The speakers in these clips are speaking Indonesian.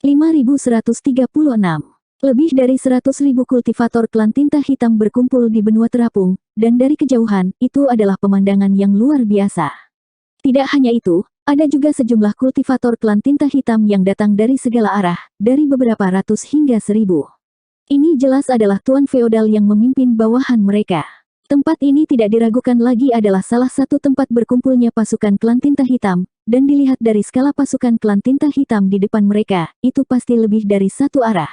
5136. Lebih dari 100.000 kultivator klan tinta hitam berkumpul di benua terapung, dan dari kejauhan, itu adalah pemandangan yang luar biasa. Tidak hanya itu, ada juga sejumlah kultivator klan tinta hitam yang datang dari segala arah, dari beberapa ratus hingga 1000. Ini jelas adalah tuan feodal yang memimpin bawahan mereka. Tempat ini tidak diragukan lagi adalah salah satu tempat berkumpulnya pasukan klan tinta hitam, dan dilihat dari skala pasukan klan tinta hitam di depan mereka, itu pasti lebih dari satu arah.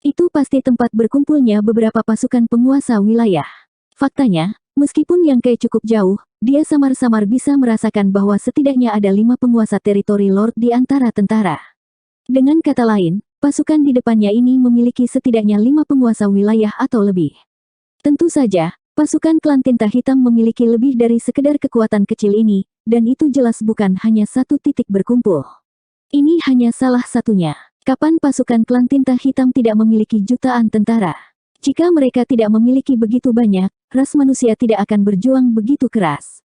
Itu pasti tempat berkumpulnya beberapa pasukan penguasa wilayah. Faktanya, meskipun Yang Kai cukup jauh, dia samar-samar bisa merasakan bahwa setidaknya ada 5 penguasa teritori Lord di antara tentara. Dengan kata lain, pasukan di depannya ini memiliki setidaknya 5 penguasa wilayah atau lebih. Tentu saja, pasukan klan tinta hitam memiliki lebih dari sekedar kekuatan kecil ini, dan itu jelas bukan hanya satu titik berkumpul. Ini hanya salah satunya. Kapan pasukan klan tinta hitam tidak memiliki jutaan tentara? Jika mereka tidak memiliki begitu banyak, ras manusia tidak akan berjuang begitu keras.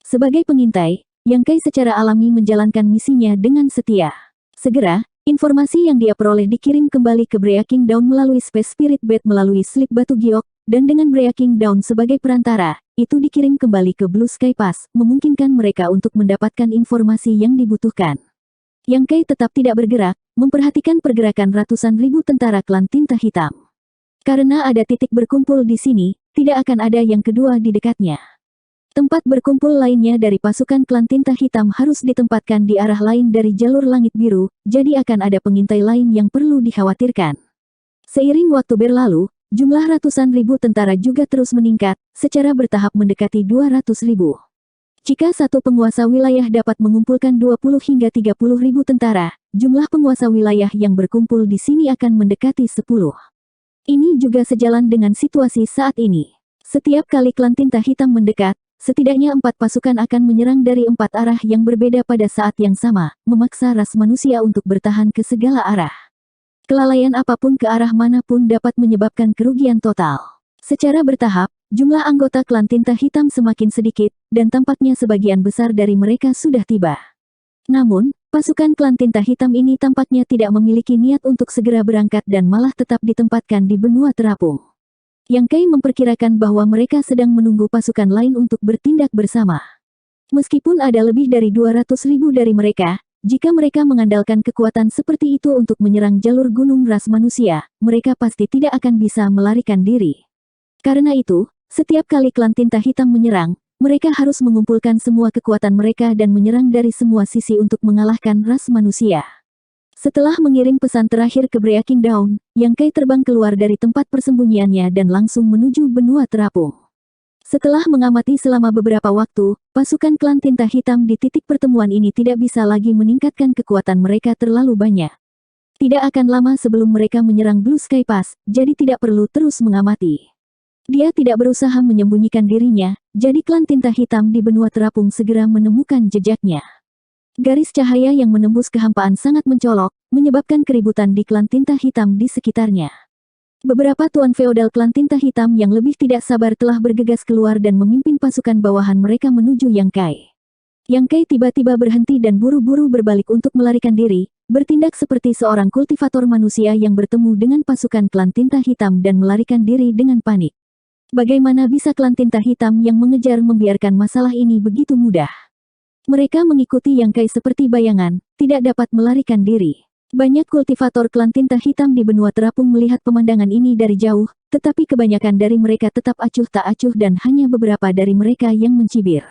Sebagai pengintai, Yang Kai secara alami menjalankan misinya dengan setia. Segera, informasi yang dia peroleh dikirim kembali ke Breaking Dawn melalui Space Spirit Bed melalui slip batu giok, dan dengan Breaking Dawn sebagai perantara, itu dikirim kembali ke Blue Sky Pass, memungkinkan mereka untuk mendapatkan informasi yang dibutuhkan. Yang Kai tetap tidak bergerak, memperhatikan pergerakan ratusan ribu tentara klan tinta hitam. Karena ada titik berkumpul di sini, tidak akan ada yang kedua di dekatnya. Tempat berkumpul lainnya dari pasukan klan tinta hitam harus ditempatkan di arah lain dari jalur langit biru, jadi akan ada pengintai lain yang perlu dikhawatirkan. Seiring waktu berlalu, jumlah ratusan ribu tentara juga terus meningkat, secara bertahap mendekati 200.000. Jika satu penguasa wilayah dapat mengumpulkan 20 hingga 30.000 tentara, jumlah penguasa wilayah yang berkumpul di sini akan mendekati 10. Ini juga sejalan dengan situasi saat ini. Setiap kali klan tinta hitam mendekat, setidaknya 4 pasukan akan menyerang dari 4 arah yang berbeda pada saat yang sama, memaksa ras manusia untuk bertahan ke segala arah. Kelalaian apapun ke arah manapun dapat menyebabkan kerugian total. Secara bertahap, jumlah anggota klan tinta hitam semakin sedikit, dan tampaknya sebagian besar dari mereka sudah tiba. Namun, pasukan klan tinta hitam ini tampaknya tidak memiliki niat untuk segera berangkat dan malah tetap ditempatkan di benua terapung. Yang Kai memperkirakan bahwa mereka sedang menunggu pasukan lain untuk bertindak bersama. Meskipun ada lebih dari 200.000 dari mereka, jika mereka mengandalkan kekuatan seperti itu untuk menyerang jalur gunung ras manusia, mereka pasti tidak akan bisa melarikan diri. Karena itu, setiap kali klan tinta hitam menyerang, mereka harus mengumpulkan semua kekuatan mereka dan menyerang dari semua sisi untuk mengalahkan ras manusia. Setelah mengirim pesan terakhir ke Breaking Dawn, Yang Kai terbang keluar dari tempat persembunyiannya dan langsung menuju benua terapung. Setelah mengamati selama beberapa waktu, pasukan klan tinta hitam di titik pertemuan ini tidak bisa lagi meningkatkan kekuatan mereka terlalu banyak. Tidak akan lama sebelum mereka menyerang Blue Sky Pass, jadi tidak perlu terus mengamati. Dia tidak berusaha menyembunyikan dirinya, jadi klan tinta hitam di benua terapung segera menemukan jejaknya. Garis cahaya yang menembus kehampaan sangat mencolok, menyebabkan keributan di klan tinta hitam di sekitarnya. Beberapa tuan feodal klan tinta hitam yang lebih tidak sabar telah bergegas keluar dan memimpin pasukan bawahan mereka menuju Yang Kai. Yang Kai tiba-tiba berhenti dan buru-buru berbalik untuk melarikan diri, bertindak seperti seorang kultivator manusia yang bertemu dengan pasukan klan tinta hitam dan melarikan diri dengan panik. Bagaimana bisa klan tinta hitam yang mengejar membiarkan masalah ini begitu mudah? Mereka mengikuti Yang Kai seperti bayangan, tidak dapat melarikan diri. Banyak kultivator klan tinta hitam di benua terapung melihat pemandangan ini dari jauh, tetapi kebanyakan dari mereka tetap acuh tak acuh dan hanya beberapa dari mereka yang mencibir.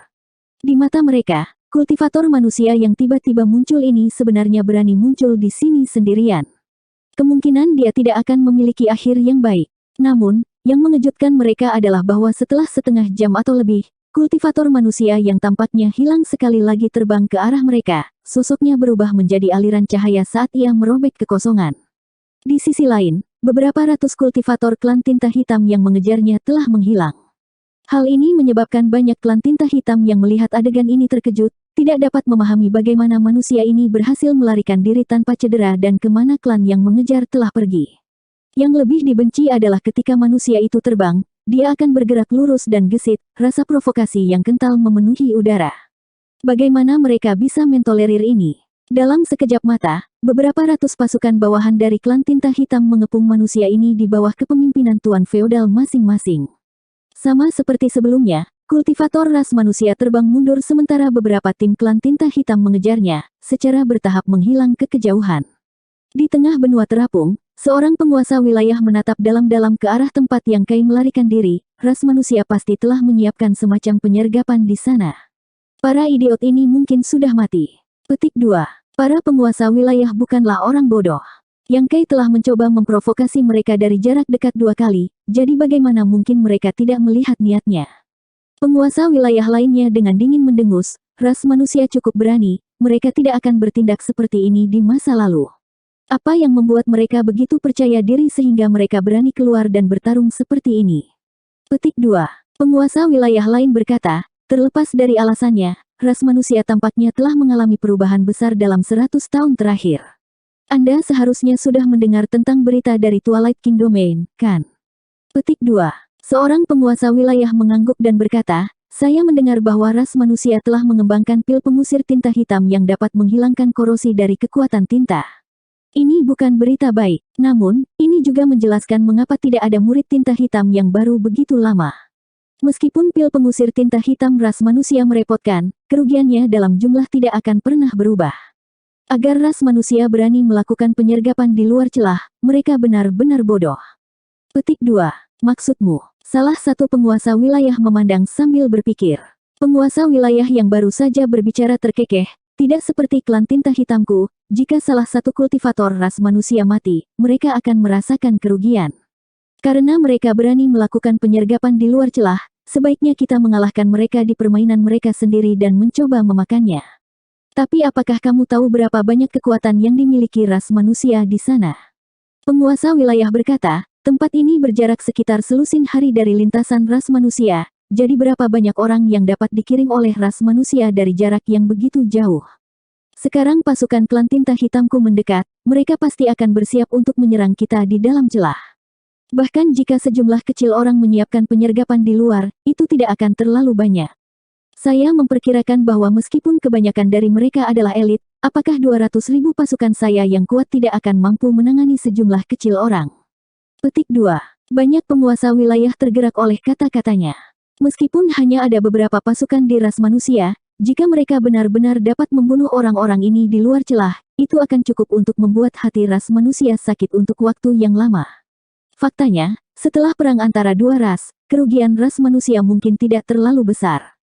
Di mata mereka, kultivator manusia yang tiba-tiba muncul ini sebenarnya berani muncul di sini sendirian. Kemungkinan dia tidak akan memiliki akhir yang baik. Namun, yang mengejutkan mereka adalah bahwa setelah setengah jam atau lebih, kultivator manusia yang tampaknya hilang sekali lagi terbang ke arah mereka, sosoknya berubah menjadi aliran cahaya saat ia merobek kekosongan. Di sisi lain, beberapa ratus kultivator klan tinta hitam yang mengejarnya telah menghilang. Hal ini menyebabkan banyak klan tinta hitam yang melihat adegan ini terkejut, tidak dapat memahami bagaimana manusia ini berhasil melarikan diri tanpa cedera dan kemana klan yang mengejar telah pergi. Yang lebih dibenci adalah ketika manusia itu terbang, dia akan bergerak lurus dan gesit, rasa provokasi yang kental memenuhi udara. Bagaimana mereka bisa mentolerir ini? Dalam sekejap mata, Beberapa ratus pasukan bawahan dari klan tinta hitam mengepung manusia ini di bawah kepemimpinan tuan feodal masing-masing. Sama seperti sebelumnya, kultivator ras manusia terbang mundur sementara beberapa tim klan tinta hitam mengejarnya, secara bertahap menghilang ke kejauhan. Di tengah benua terapung, seorang penguasa wilayah menatap dalam-dalam ke arah tempat yang Kai melarikan diri. Ras manusia pasti telah menyiapkan semacam penyergapan di sana. Para idiot ini mungkin sudah mati. Petik 2. Para penguasa wilayah bukanlah orang bodoh. Yang Kai telah mencoba memprovokasi mereka dari jarak dekat 2 kali, jadi bagaimana mungkin mereka tidak melihat niatnya. Penguasa wilayah lainnya dengan dingin mendengus, ras manusia cukup berani, mereka tidak akan bertindak seperti ini di masa lalu. Apa yang membuat mereka begitu percaya diri sehingga mereka berani keluar dan bertarung seperti ini? Petik 2. Penguasa wilayah lain berkata, terlepas dari alasannya, ras manusia tampaknya telah mengalami perubahan besar dalam 100 tahun terakhir. Anda seharusnya sudah mendengar tentang berita dari Twilight King Domain, kan? Petik 2. Seorang penguasa wilayah mengangguk dan berkata, saya mendengar bahwa ras manusia telah mengembangkan pil pengusir tinta hitam yang dapat menghilangkan korosi dari kekuatan tinta. Ini bukan berita baik, namun, ini juga menjelaskan mengapa tidak ada murid tinta hitam yang baru begitu lama. Meskipun pil pengusir tinta hitam ras manusia merepotkan, kerugiannya dalam jumlah tidak akan pernah berubah. Agar ras manusia berani melakukan penyergapan di luar celah, mereka benar-benar bodoh. Petik 2. Maksudmu? Salah satu penguasa wilayah memandang sambil berpikir. Penguasa wilayah yang baru saja berbicara terkekeh, tidak seperti klan tinta hitamku, jika salah satu kultivator ras manusia mati, mereka akan merasakan kerugian. Karena mereka berani melakukan penyergapan di luar celah, sebaiknya kita mengalahkan mereka di permainan mereka sendiri dan mencoba memakannya. Tapi apakah kamu tahu berapa banyak kekuatan yang dimiliki ras manusia di sana? Penguasa wilayah berkata, tempat ini berjarak sekitar selusin hari dari lintasan ras manusia, jadi berapa banyak orang yang dapat dikirim oleh ras manusia dari jarak yang begitu jauh? Sekarang pasukan klan tinta hitamku mendekat, mereka pasti akan bersiap untuk menyerang kita di dalam celah. Bahkan jika sejumlah kecil orang menyiapkan penyergapan di luar, itu tidak akan terlalu banyak. Saya memperkirakan bahwa meskipun kebanyakan dari mereka adalah elit, apakah 200.000 pasukan saya yang kuat tidak akan mampu menangani sejumlah kecil orang? Petik 2. Banyak penguasa wilayah tergerak oleh kata-katanya. Meskipun hanya ada beberapa pasukan di ras manusia, jika mereka benar-benar dapat membunuh orang-orang ini di luar celah, itu akan cukup untuk membuat hati ras manusia sakit untuk waktu yang lama. Faktanya, setelah perang antara dua ras, kerugian ras manusia mungkin tidak terlalu besar.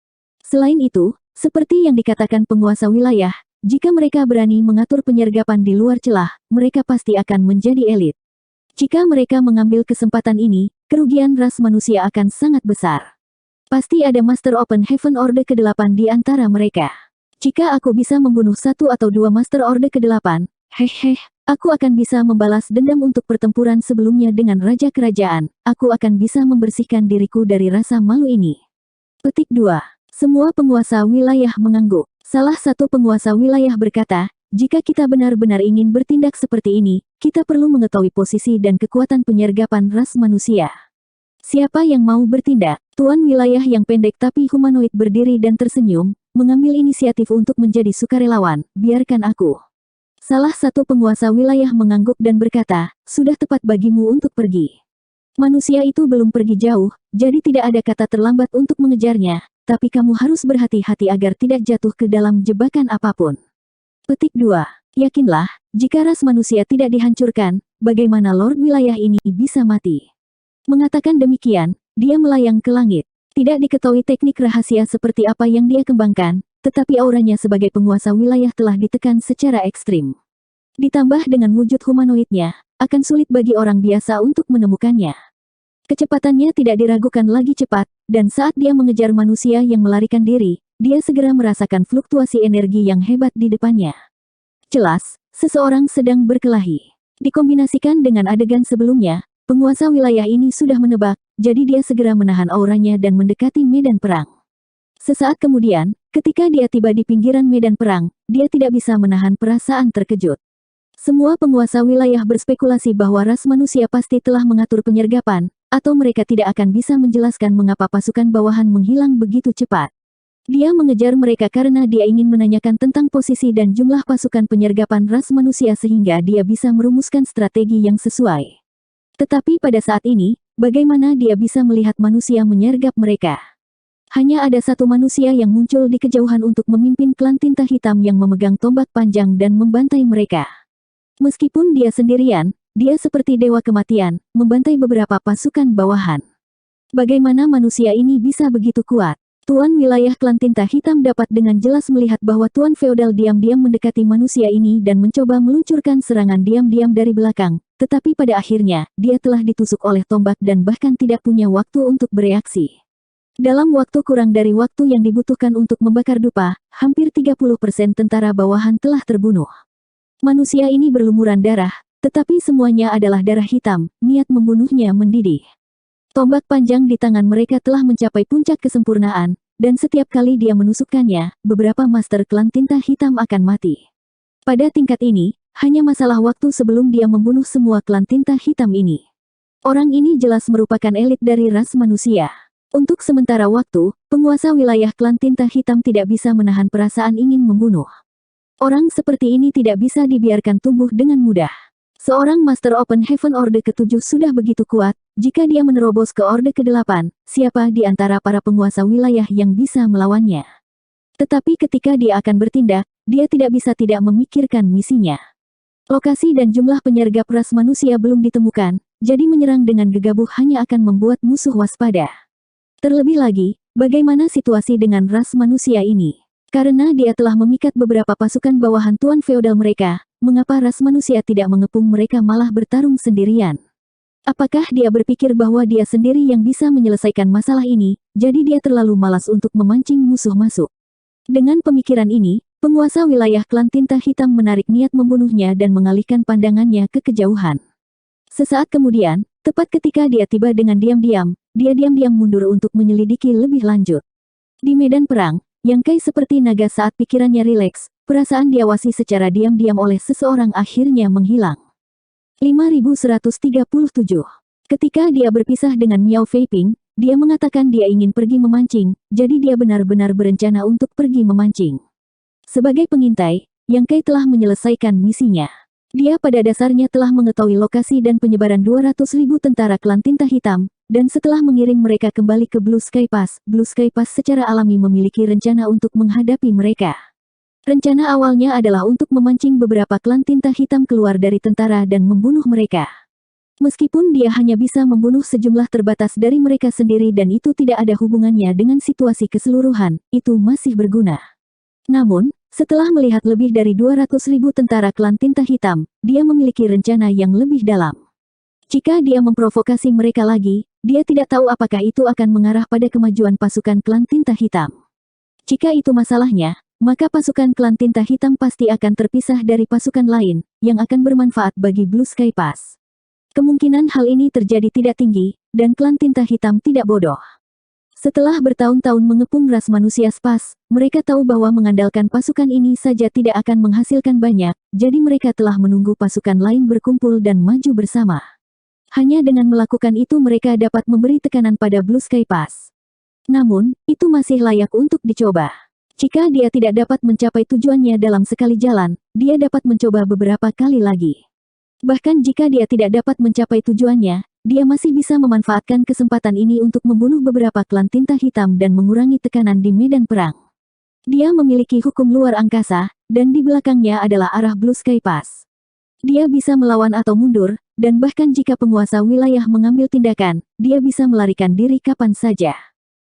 Selain itu, seperti yang dikatakan penguasa wilayah, jika mereka berani mengatur penyergapan di luar celah, mereka pasti akan menjadi elit. Jika mereka mengambil kesempatan ini, kerugian ras manusia akan sangat besar. Pasti ada Master Open Heaven Orde ke-8 di antara mereka. Jika aku bisa membunuh 1 atau 2 Master Orde ke-8, aku akan bisa membalas dendam untuk pertempuran sebelumnya dengan Raja Kerajaan. Aku akan bisa membersihkan diriku dari rasa malu ini. Petik 2. Semua penguasa wilayah mengangguk. Salah satu penguasa wilayah berkata, jika kita benar-benar ingin bertindak seperti ini, kita perlu mengetahui posisi dan kekuatan penyergapan ras manusia. Siapa yang mau bertindak? Tuan wilayah yang pendek tapi humanoid berdiri dan tersenyum, mengambil inisiatif untuk menjadi sukarelawan. Biarkan aku. Salah satu penguasa wilayah mengangguk dan berkata, sudah tepat bagimu untuk pergi. Manusia itu belum pergi jauh, jadi tidak ada kata terlambat untuk mengejarnya, tapi kamu harus berhati-hati agar tidak jatuh ke dalam jebakan apapun. Petik 2. Yakinlah, jika ras manusia tidak dihancurkan, bagaimana Lord wilayah ini bisa mati? Mengatakan demikian, dia melayang ke langit. Tidak diketahui teknik rahasia seperti apa yang dia kembangkan, tetapi auranya sebagai penguasa wilayah telah ditekan secara ekstrim. Ditambah dengan wujud humanoidnya, akan sulit bagi orang biasa untuk menemukannya. Kecepatannya tidak diragukan lagi cepat, dan saat dia mengejar manusia yang melarikan diri, dia segera merasakan fluktuasi energi yang hebat di depannya. Jelas, seseorang sedang berkelahi. Dikombinasikan dengan adegan sebelumnya, penguasa wilayah ini sudah menebak, jadi dia segera menahan auranya dan mendekati medan perang. Sesaat kemudian, ketika dia tiba di pinggiran medan perang, dia tidak bisa menahan perasaan terkejut. Semua penguasa wilayah berspekulasi bahwa ras manusia pasti telah mengatur penyergapan, atau mereka tidak akan bisa menjelaskan mengapa pasukan bawahan menghilang begitu cepat. Dia mengejar mereka karena dia ingin menanyakan tentang posisi dan jumlah pasukan penyergapan ras manusia sehingga dia bisa merumuskan strategi yang sesuai. Tetapi pada saat ini, bagaimana dia bisa melihat manusia menyergap mereka? Hanya ada satu manusia yang muncul di kejauhan untuk memimpin klan tinta hitam yang memegang tombak panjang dan membantai mereka. Meskipun dia sendirian, dia seperti dewa kematian, membantai beberapa pasukan bawahan. Bagaimana manusia ini bisa begitu kuat? Tuan wilayah klan tinta hitam dapat dengan jelas melihat bahwa Tuan Feodal diam-diam mendekati manusia ini dan mencoba meluncurkan serangan diam-diam dari belakang, tetapi pada akhirnya, dia telah ditusuk oleh tombak dan bahkan tidak punya waktu untuk bereaksi. Dalam waktu kurang dari waktu yang dibutuhkan untuk membakar dupa, hampir 30% tentara bawahan telah terbunuh. Manusia ini berlumuran darah, tetapi semuanya adalah darah hitam, niat membunuhnya mendidih. Tombak panjang di tangan mereka telah mencapai puncak kesempurnaan, dan setiap kali dia menusukkannya, beberapa master klan tinta hitam akan mati. Pada tingkat ini, hanya masalah waktu sebelum dia membunuh semua klan tinta hitam ini. Orang ini jelas merupakan elit dari ras manusia. Untuk sementara waktu, penguasa wilayah klan tinta hitam tidak bisa menahan perasaan ingin membunuh. Orang seperti ini tidak bisa dibiarkan tumbuh dengan mudah. Seorang Master Open Heaven Orde ke-7 sudah begitu kuat, jika dia menerobos ke Orde ke-8, siapa di antara para penguasa wilayah yang bisa melawannya? Tetapi ketika dia akan bertindak, dia tidak bisa tidak memikirkan misinya. Lokasi dan jumlah penyergap ras manusia belum ditemukan, jadi menyerang dengan gegabah hanya akan membuat musuh waspada. Terlebih lagi, bagaimana situasi dengan ras manusia ini? Karena dia telah memikat beberapa pasukan bawahan Tuan Feodal mereka, mengapa ras manusia tidak mengepung mereka malah bertarung sendirian? Apakah dia berpikir bahwa dia sendiri yang bisa menyelesaikan masalah ini, jadi dia terlalu malas untuk memancing musuh masuk? Dengan pemikiran ini, penguasa wilayah klan tinta hitam menarik niat membunuhnya dan mengalihkan pandangannya ke kejauhan. Sesaat kemudian, tepat ketika dia tiba dengan diam-diam, dia diam-diam mundur untuk menyelidiki lebih lanjut. Di medan perang, Yang Kai seperti naga saat pikirannya rileks, perasaan diawasi secara diam-diam oleh seseorang akhirnya menghilang. 5137. Ketika dia berpisah dengan Miao Feiping, dia mengatakan dia ingin pergi memancing, jadi dia benar-benar berencana untuk pergi memancing. Sebagai pengintai, Yang Kai telah menyelesaikan misinya. Dia pada dasarnya telah mengetahui lokasi dan penyebaran 200.000 tentara klan tinta hitam, dan setelah mengirim mereka kembali ke Blue Sky Pass secara alami memiliki rencana untuk menghadapi mereka. Rencana awalnya adalah untuk memancing beberapa klan tinta hitam keluar dari tentara dan membunuh mereka. Meskipun dia hanya bisa membunuh sejumlah terbatas dari mereka sendiri dan itu tidak ada hubungannya dengan situasi keseluruhan, itu masih berguna. Namun, setelah melihat lebih dari 200.000 tentara klan tinta hitam, dia memiliki rencana yang lebih dalam. Jika dia memprovokasi mereka lagi, dia tidak tahu apakah itu akan mengarah pada kemajuan pasukan klan tinta hitam. Jika itu masalahnya, maka pasukan klan tinta hitam pasti akan terpisah dari pasukan lain, yang akan bermanfaat bagi Blue Sky Pass. Kemungkinan hal ini terjadi tidak tinggi, dan klan tinta hitam tidak bodoh. Setelah bertahun-tahun mengepung ras manusia Spas, mereka tahu bahwa mengandalkan pasukan ini saja tidak akan menghasilkan banyak, jadi mereka telah menunggu pasukan lain berkumpul dan maju bersama. Hanya dengan melakukan itu mereka dapat memberi tekanan pada Blue Sky Pass. Namun, itu masih layak untuk dicoba. Jika dia tidak dapat mencapai tujuannya dalam sekali jalan, dia dapat mencoba beberapa kali lagi. Bahkan jika dia tidak dapat mencapai tujuannya, dia masih bisa memanfaatkan kesempatan ini untuk membunuh beberapa klan tinta hitam dan mengurangi tekanan di medan perang. Dia memiliki hukum luar angkasa, dan di belakangnya adalah arah Blue Sky Pass. Dia bisa melawan atau mundur, dan bahkan jika penguasa wilayah mengambil tindakan, dia bisa melarikan diri kapan saja.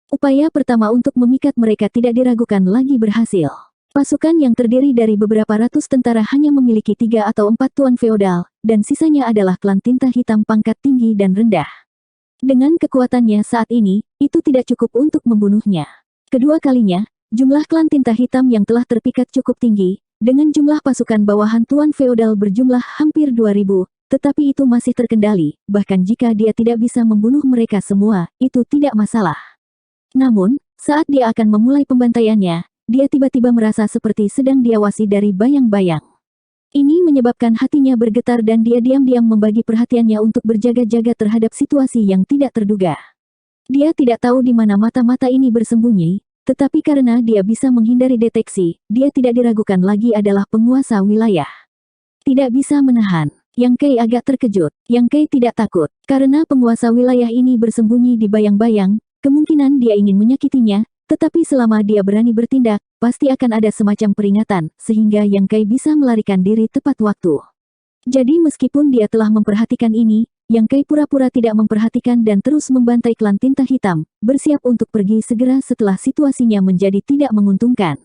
Upaya pertama untuk memikat mereka tidak diragukan lagi berhasil. Pasukan yang terdiri dari beberapa ratus tentara hanya memiliki 3 atau 4 tuan feodal, dan sisanya adalah klan tinta hitam pangkat tinggi dan rendah. Dengan kekuatannya saat ini, itu tidak cukup untuk membunuhnya. Kedua kalinya, jumlah klan tinta hitam yang telah terpikat cukup tinggi, dengan jumlah pasukan bawahan tuan feodal berjumlah hampir 2.000, tetapi itu masih terkendali, bahkan jika dia tidak bisa membunuh mereka semua, itu tidak masalah. Namun, saat dia akan memulai pembantaiannya, dia tiba-tiba merasa seperti sedang diawasi dari bayang-bayang. Ini menyebabkan hatinya bergetar dan dia diam-diam membagi perhatiannya untuk berjaga-jaga terhadap situasi yang tidak terduga. Dia tidak tahu di mana mata-mata ini bersembunyi, Tetapi karena dia bisa menghindari deteksi, dia tidak diragukan lagi adalah penguasa wilayah. Tidak bisa menahan. Yang Kei agak terkejut. Yang Kei tidak takut. Karena penguasa wilayah ini bersembunyi di bayang-bayang, kemungkinan dia ingin menyakitinya, tetapi selama dia berani bertindak, pasti akan ada semacam peringatan, sehingga Yang Kei bisa melarikan diri tepat waktu. Jadi meskipun dia telah memperhatikan ini, Yang Kei pura-pura tidak memperhatikan dan terus membantai klan tinta hitam, bersiap untuk pergi segera setelah situasinya menjadi tidak menguntungkan.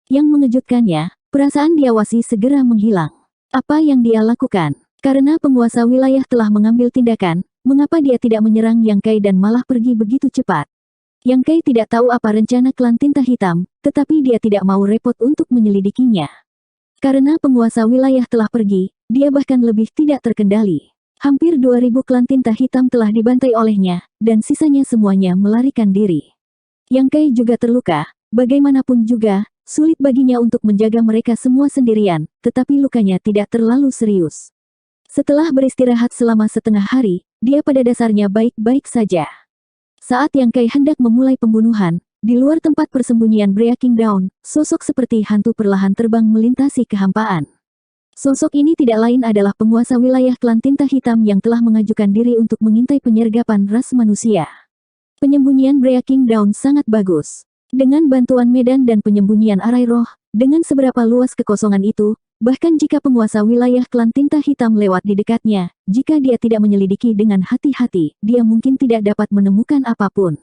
Yang mengejutkannya, perasaan diawasi segera menghilang. Apa yang dia lakukan? Karena penguasa wilayah telah mengambil tindakan, mengapa dia tidak menyerang Yang Kei dan malah pergi begitu cepat? Yang Kei tidak tahu apa rencana klan tinta hitam, tetapi dia tidak mau repot untuk menyelidikinya. Karena penguasa wilayah telah pergi, dia bahkan lebih tidak terkendali. Hampir 2000 klan tinta hitam telah dibantai olehnya, dan sisanya semuanya melarikan diri. Yang Kei juga terluka, bagaimanapun juga, sulit baginya untuk menjaga mereka semua sendirian, tetapi lukanya tidak terlalu serius. Setelah beristirahat selama setengah hari, dia pada dasarnya baik-baik saja. Saat Yang Kei hendak memulai pembunuhan, di luar tempat persembunyian Breaking Dawn, sosok seperti hantu perlahan terbang melintasi kehampaan. Sosok ini tidak lain adalah penguasa wilayah klan tinta hitam yang telah mengajukan diri untuk mengintai penyergapan ras manusia. Penyembunyian Breaking Dawn sangat bagus. Dengan bantuan medan dan penyembunyian arai roh, dengan seberapa luas kekosongan itu, bahkan jika penguasa wilayah klan tinta hitam lewat di dekatnya, jika dia tidak menyelidiki dengan hati-hati, dia mungkin tidak dapat menemukan apapun.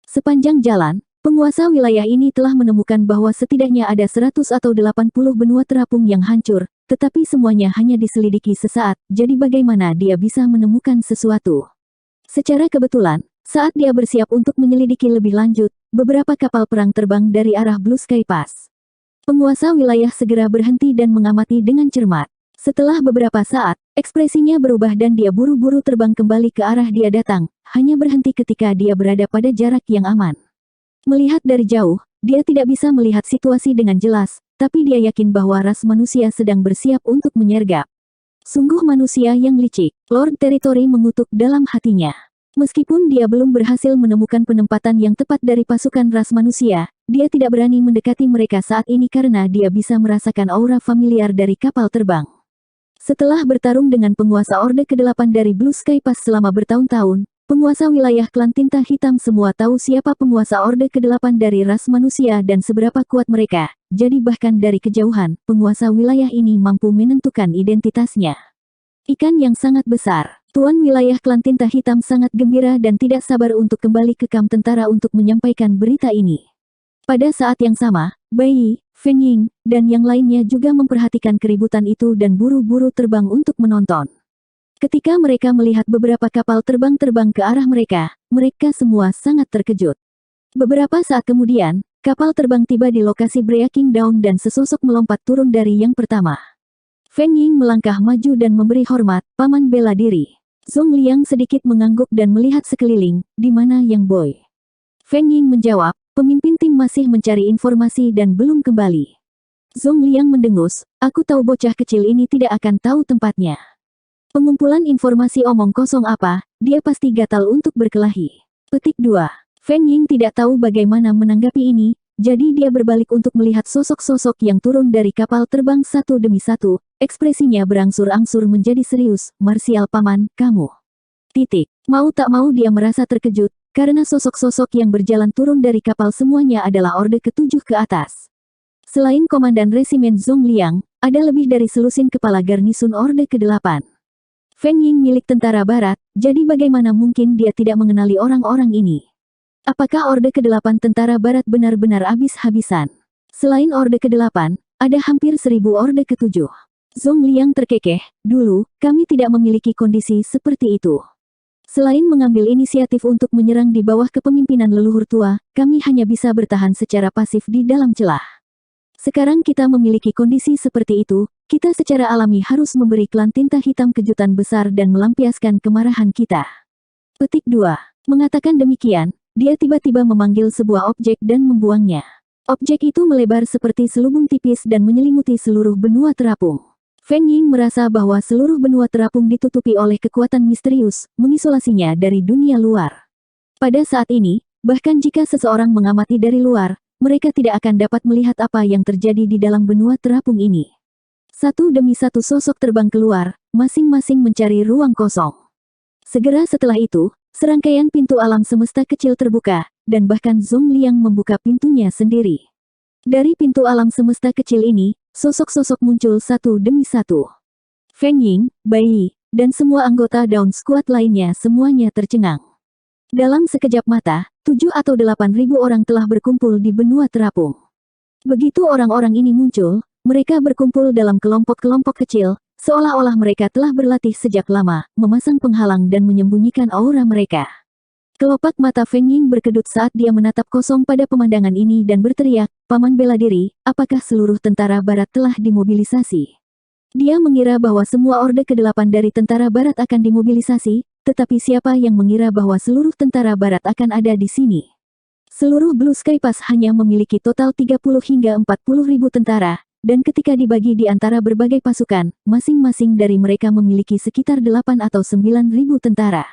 Sepanjang jalan, penguasa wilayah ini telah menemukan bahwa setidaknya ada 100 atau 80 benua terapung yang hancur, tetapi semuanya hanya diselidiki sesaat, jadi bagaimana dia bisa menemukan sesuatu? Secara kebetulan, saat dia bersiap untuk menyelidiki lebih lanjut, beberapa kapal perang terbang dari arah Blue Sky Pass. Penguasa wilayah segera berhenti dan mengamati dengan cermat. Setelah beberapa saat, ekspresinya berubah dan dia buru-buru terbang kembali ke arah dia datang, hanya berhenti ketika dia berada pada jarak yang aman. Melihat dari jauh, dia tidak bisa melihat situasi dengan jelas, tapi dia yakin bahwa ras manusia sedang bersiap untuk menyergap. Sungguh manusia yang licik, Lord Territory mengutuk dalam hatinya. Meskipun dia belum berhasil menemukan penempatan yang tepat dari pasukan ras manusia, dia tidak berani mendekati mereka saat ini karena dia bisa merasakan aura familiar dari kapal terbang. Setelah bertarung dengan penguasa Orde ke-8 dari Blue Sky Pass selama bertahun-tahun, penguasa wilayah klan tinta hitam semua tahu siapa penguasa Orde ke-8 dari ras manusia dan seberapa kuat mereka, jadi bahkan dari kejauhan, penguasa wilayah ini mampu menentukan identitasnya. Ikan yang sangat besar. Tuan wilayah klan tinta hitam sangat gembira dan tidak sabar untuk kembali ke kamp tentara untuk menyampaikan berita ini. Pada saat yang sama, Bai Yi, Feng Ying, dan yang lainnya juga memperhatikan keributan itu dan buru-buru terbang untuk menonton. Ketika mereka melihat beberapa kapal terbang ke arah mereka, mereka semua sangat terkejut. Beberapa saat kemudian, kapal terbang tiba di lokasi Breaking Dawn dan sesosok melompat turun dari yang pertama. Feng Ying melangkah maju dan memberi hormat, paman bela diri. Zhong Liang sedikit mengangguk dan melihat sekeliling, di mana Yang Boy. Feng Ying menjawab, pemimpin tim masih mencari informasi dan belum kembali. Zhong Liang mendengus, aku tahu bocah kecil ini tidak akan tahu tempatnya. Pengumpulan informasi omong kosong apa, dia pasti gatal untuk berkelahi. Petik 2. Feng Ying tidak tahu bagaimana menanggapi ini, jadi dia berbalik untuk melihat sosok-sosok yang turun dari kapal terbang satu demi satu. Ekspresinya berangsur-angsur menjadi serius. Marsial paman, kamu. Titik. Mau tak mau dia merasa terkejut, karena sosok-sosok yang berjalan turun dari kapal semuanya adalah Orde ke-7 ke atas. Selain Komandan Resimen Zhong Liang, ada lebih dari selusin kepala garnisun Orde ke-8. Feng Ying milik tentara barat, jadi bagaimana mungkin dia tidak mengenali orang-orang ini? Apakah Orde ke-8 tentara barat benar-benar habis-habisan? Selain Orde ke-8, ada hampir 1000 Orde ke-7. Zhong Liang terkekeh, dulu, kami tidak memiliki kondisi seperti itu. Selain mengambil inisiatif untuk menyerang di bawah kepemimpinan leluhur tua, kami hanya bisa bertahan secara pasif di dalam celah. Sekarang kita memiliki kondisi seperti itu, kita secara alami harus memberi klan tinta hitam kejutan besar dan melampiaskan kemarahan kita. Petik 2. Mengatakan demikian, dia tiba-tiba memanggil sebuah objek dan membuangnya. Objek itu melebar seperti selubung tipis dan menyelimuti seluruh benua terapung. Feng Ying merasa bahwa seluruh benua terapung ditutupi oleh kekuatan misterius, mengisolasinya dari dunia luar. Pada saat ini, bahkan jika seseorang mengamati dari luar, mereka tidak akan dapat melihat apa yang terjadi di dalam benua terapung ini. Satu demi satu sosok terbang keluar, masing-masing mencari ruang kosong. Segera setelah itu, serangkaian pintu alam semesta kecil terbuka, dan bahkan Zhong Liang membuka pintunya sendiri. Dari pintu alam semesta kecil ini, sosok-sosok muncul satu demi satu. Feng Ying, Bai Yi, dan semua anggota Dawn Squad lainnya semuanya tercengang. Dalam sekejap mata, 7 atau 8 ribu orang telah berkumpul di benua terapung. Begitu orang-orang ini muncul, mereka berkumpul dalam kelompok-kelompok kecil, seolah-olah mereka telah berlatih sejak lama, memasang penghalang dan menyembunyikan aura mereka. Kelopak mata Feng Ying berkedut saat dia menatap kosong pada pemandangan ini dan berteriak, "Paman bela diri, apakah seluruh tentara barat telah dimobilisasi?" Dia mengira bahwa semua orde ke-8 dari tentara barat akan dimobilisasi, tetapi siapa yang mengira bahwa seluruh tentara barat akan ada di sini? Seluruh Blue Sky Pass hanya memiliki total 30 hingga 40 ribu tentara, dan ketika dibagi di antara berbagai pasukan, masing-masing dari mereka memiliki sekitar 8 atau 9 ribu tentara.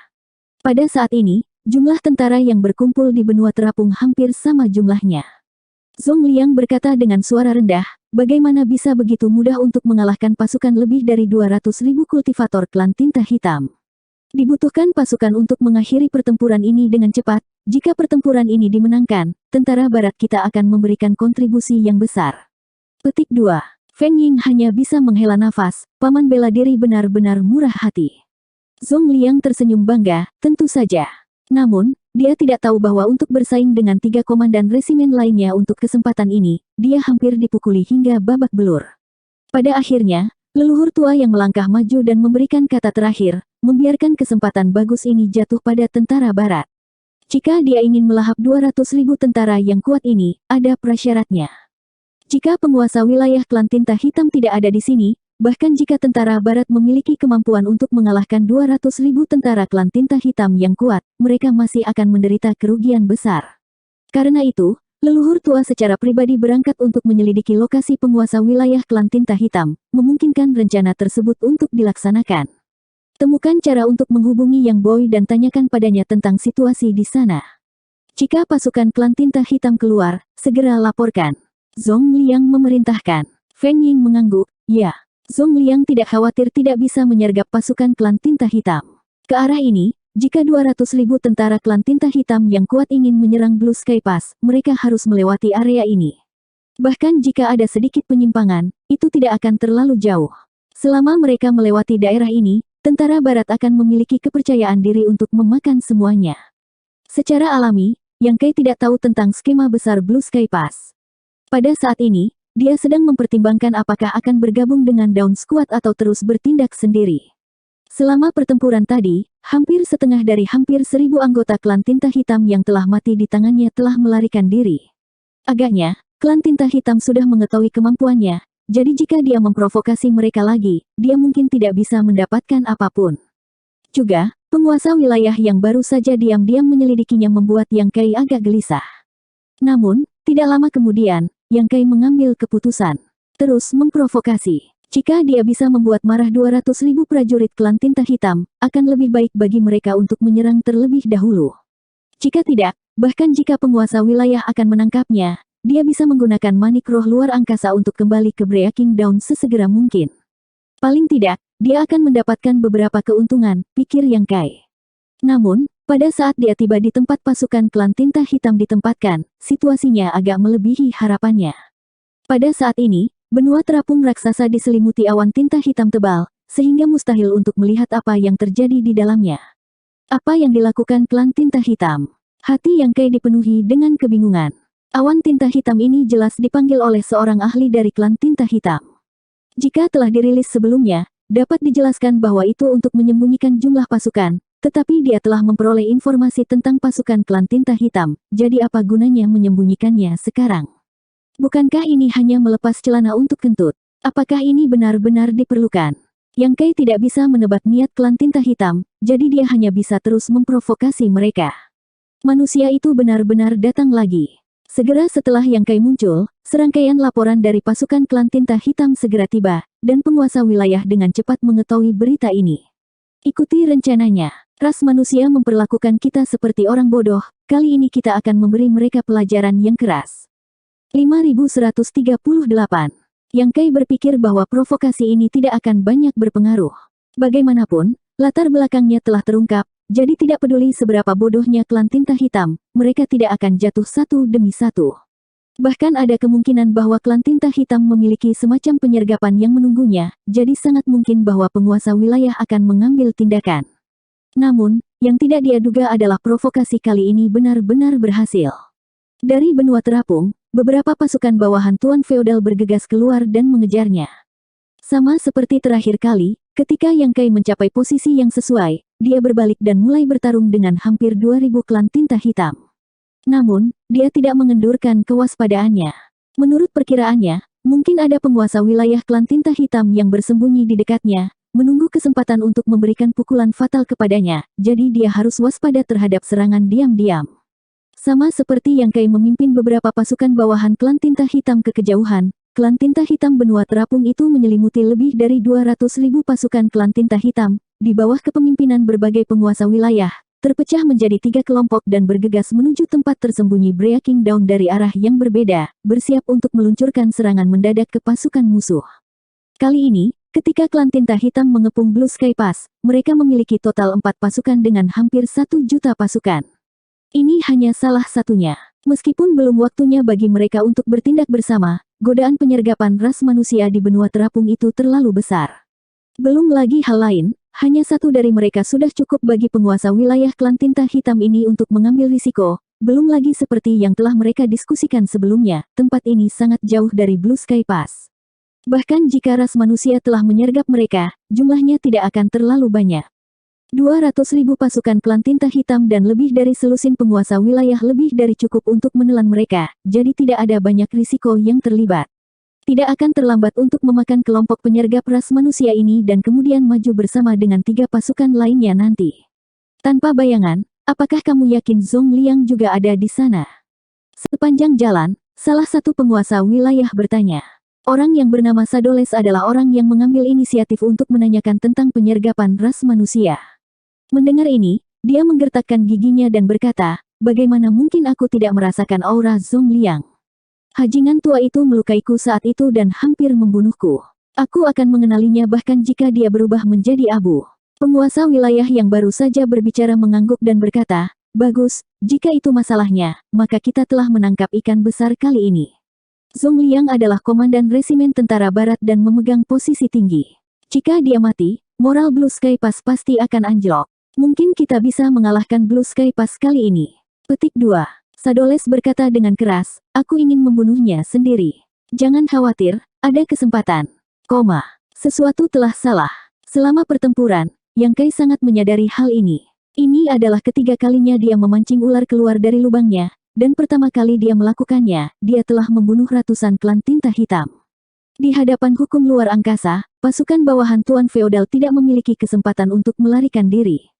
Pada saat ini, jumlah tentara yang berkumpul di benua terapung hampir sama jumlahnya. Zhong Liang berkata dengan suara rendah, bagaimana bisa begitu mudah untuk mengalahkan pasukan lebih dari 200 ribu kultivator klan tinta hitam? Dibutuhkan pasukan untuk mengakhiri pertempuran ini dengan cepat. Jika pertempuran ini dimenangkan, tentara barat kita akan memberikan kontribusi yang besar. Petik 2. Feng Ying hanya bisa menghela nafas, paman bela diri benar-benar murah hati. Zhong Liang tersenyum bangga, tentu saja. Namun, dia tidak tahu bahwa untuk bersaing dengan 3 komandan resimen lainnya untuk kesempatan ini, dia hampir dipukuli hingga babak belur. Pada akhirnya, leluhur tua yang melangkah maju dan memberikan kata terakhir, membiarkan kesempatan bagus ini jatuh pada tentara barat. Jika dia ingin melahap 200 ribu tentara yang kuat ini, ada prasyaratnya. Jika penguasa wilayah klan tinta hitam tidak ada di sini, bahkan jika tentara barat memiliki kemampuan untuk mengalahkan 200 ribu tentara klan tinta hitam yang kuat, mereka masih akan menderita kerugian besar. Karena itu, leluhur tua secara pribadi berangkat untuk menyelidiki lokasi penguasa wilayah klan tinta hitam, memungkinkan rencana tersebut untuk dilaksanakan. Temukan cara untuk menghubungi Yang Boy dan tanyakan padanya tentang situasi di sana. Jika pasukan klan tinta hitam keluar, segera laporkan. Zhong Liang memerintahkan. Feng Ying mengangguk, ya. Zhong Liang tidak khawatir tidak bisa menyergap pasukan klan tinta hitam. Ke arah ini, jika 200 ribu tentara klan tinta hitam yang kuat ingin menyerang Blue Sky Pass, mereka harus melewati area ini. Bahkan jika ada sedikit penyimpangan, itu tidak akan terlalu jauh. Selama mereka melewati daerah ini, tentara barat akan memiliki kepercayaan diri untuk memakan semuanya. Secara alami, Yang Kai tidak tahu tentang skema besar Blue Sky Pass. Pada saat ini, dia sedang mempertimbangkan apakah akan bergabung dengan Dawn Squad atau terus bertindak sendiri. Selama pertempuran tadi, hampir setengah dari hampir 1000 anggota klan tinta hitam yang telah mati di tangannya telah melarikan diri. Agaknya, klan tinta hitam sudah mengetahui kemampuannya, jadi jika dia memprovokasi mereka lagi, dia mungkin tidak bisa mendapatkan apapun. Juga, penguasa wilayah yang baru saja diam-diam menyelidikinya membuat Yang Kai agak gelisah. Namun, tidak lama kemudian, Yang Kai mengambil keputusan. Terus memprovokasi. Jika dia bisa membuat marah 200 ribu prajurit klan tinta hitam, akan lebih baik bagi mereka untuk menyerang terlebih dahulu. Jika tidak, bahkan jika penguasa wilayah akan menangkapnya, dia bisa menggunakan manik roh luar angkasa untuk kembali ke Breaking Dawn sesegera mungkin. Paling tidak, dia akan mendapatkan beberapa keuntungan, pikir Yang Kai. Namun, pada saat dia tiba di tempat pasukan klan tinta hitam ditempatkan, situasinya agak melebihi harapannya. Pada saat ini, benua terapung raksasa diselimuti awan tinta hitam tebal, sehingga mustahil untuk melihat apa yang terjadi di dalamnya. Apa yang dilakukan klan tinta hitam? Hati Yang Kai dipenuhi dengan kebingungan. Awan tinta hitam ini jelas dipanggil oleh seorang ahli dari klan tinta hitam. Jika telah dirilis sebelumnya, dapat dijelaskan bahwa itu untuk menyembunyikan jumlah pasukan, tetapi dia telah memperoleh informasi tentang pasukan klan tinta hitam, jadi apa gunanya menyembunyikannya sekarang? Bukankah ini hanya melepas celana untuk kentut? Apakah ini benar-benar diperlukan? Yang Kai tidak bisa menebak niat klan tinta hitam, jadi dia hanya bisa terus memprovokasi mereka. Manusia itu benar-benar datang lagi. Segera setelah Yang Kai muncul, serangkaian laporan dari pasukan klan tinta hitam segera tiba, dan penguasa wilayah dengan cepat mengetahui berita ini. Ikuti rencananya. Ras manusia memperlakukan kita seperti orang bodoh, kali ini kita akan memberi mereka pelajaran yang keras. 5138. Yang Kai berpikir bahwa provokasi ini tidak akan banyak berpengaruh. Bagaimanapun, latar belakangnya telah terungkap, jadi tidak peduli seberapa bodohnya klan tinta hitam, mereka tidak akan jatuh satu demi satu. Bahkan ada kemungkinan bahwa klan tinta hitam memiliki semacam penyergapan yang menunggunya, jadi sangat mungkin bahwa penguasa wilayah akan mengambil tindakan. Namun, yang tidak dia duga adalah provokasi kali ini benar-benar berhasil. Dari benua terapung, beberapa pasukan bawahan Tuan Feodal bergegas keluar dan mengejarnya. Sama seperti terakhir kali, ketika Yang Kai mencapai posisi yang sesuai, dia berbalik dan mulai bertarung dengan hampir 2000 klan tinta hitam. Namun, dia tidak mengendurkan kewaspadaannya. Menurut perkiraannya, mungkin ada penguasa wilayah klan tinta hitam yang bersembunyi di dekatnya, menunggu kesempatan untuk memberikan pukulan fatal kepadanya, jadi dia harus waspada terhadap serangan diam-diam. Sama seperti Yang Kai memimpin beberapa pasukan bawahan klan tinta hitam ke kejauhan, klan tinta hitam benua terapung itu menyelimuti lebih dari 200.000 pasukan klan tinta hitam, di bawah kepemimpinan berbagai penguasa wilayah, terpecah menjadi 3 kelompok dan bergegas menuju tempat tersembunyi Breaking Dawn dari arah yang berbeda, bersiap untuk meluncurkan serangan mendadak ke pasukan musuh. Kali ini, ketika klan tinta hitam mengepung Blue Sky Pass, mereka memiliki total 4 pasukan dengan hampir 1 juta pasukan. Ini hanya salah satunya. Meskipun belum waktunya bagi mereka untuk bertindak bersama, godaan penyergapan ras manusia di benua terapung itu terlalu besar. Belum lagi hal lain, hanya satu dari mereka sudah cukup bagi penguasa wilayah klan tinta hitam ini untuk mengambil risiko, belum lagi seperti yang telah mereka diskusikan sebelumnya, tempat ini sangat jauh dari Blue Sky Pass. Bahkan jika ras manusia telah menyergap mereka, jumlahnya tidak akan terlalu banyak. 200.000 pasukan klan tinta hitam dan lebih dari selusin penguasa wilayah lebih dari cukup untuk menelan mereka, jadi tidak ada banyak risiko yang terlibat. Tidak akan terlambat untuk memakan kelompok penyergap ras manusia ini dan kemudian maju bersama dengan 3 pasukan lainnya nanti. Tanpa bayangan, apakah kamu yakin Zhong Liang juga ada di sana? Sepanjang jalan, salah satu penguasa wilayah bertanya. Orang yang bernama Sadoles adalah orang yang mengambil inisiatif untuk menanyakan tentang penyergapan ras manusia. Mendengar ini, dia menggertakkan giginya dan berkata, bagaimana mungkin aku tidak merasakan aura Zhong Liang? Hajingan tua itu melukaiku saat itu dan hampir membunuhku. Aku akan mengenalinya bahkan jika dia berubah menjadi abu. Penguasa wilayah yang baru saja berbicara mengangguk dan berkata, bagus, jika itu masalahnya, maka kita telah menangkap ikan besar kali ini. Zhong Liang adalah komandan resimen tentara barat dan memegang posisi tinggi. Jika dia mati, moral Blue Sky Pass pasti akan anjlok. Mungkin kita bisa mengalahkan Blue Sky Pass kali ini. Petik 2. Sadoles berkata dengan keras, aku ingin membunuhnya sendiri. Jangan khawatir, ada kesempatan. Sesuatu telah salah. Selama pertempuran, Yang Kai sangat menyadari hal ini. Ini adalah ketiga kalinya dia memancing ular keluar dari lubangnya, dan pertama kali dia melakukannya, dia telah membunuh ratusan klan tinta hitam. Di hadapan hukum luar angkasa, pasukan bawahan Tuan Feodal tidak memiliki kesempatan untuk melarikan diri.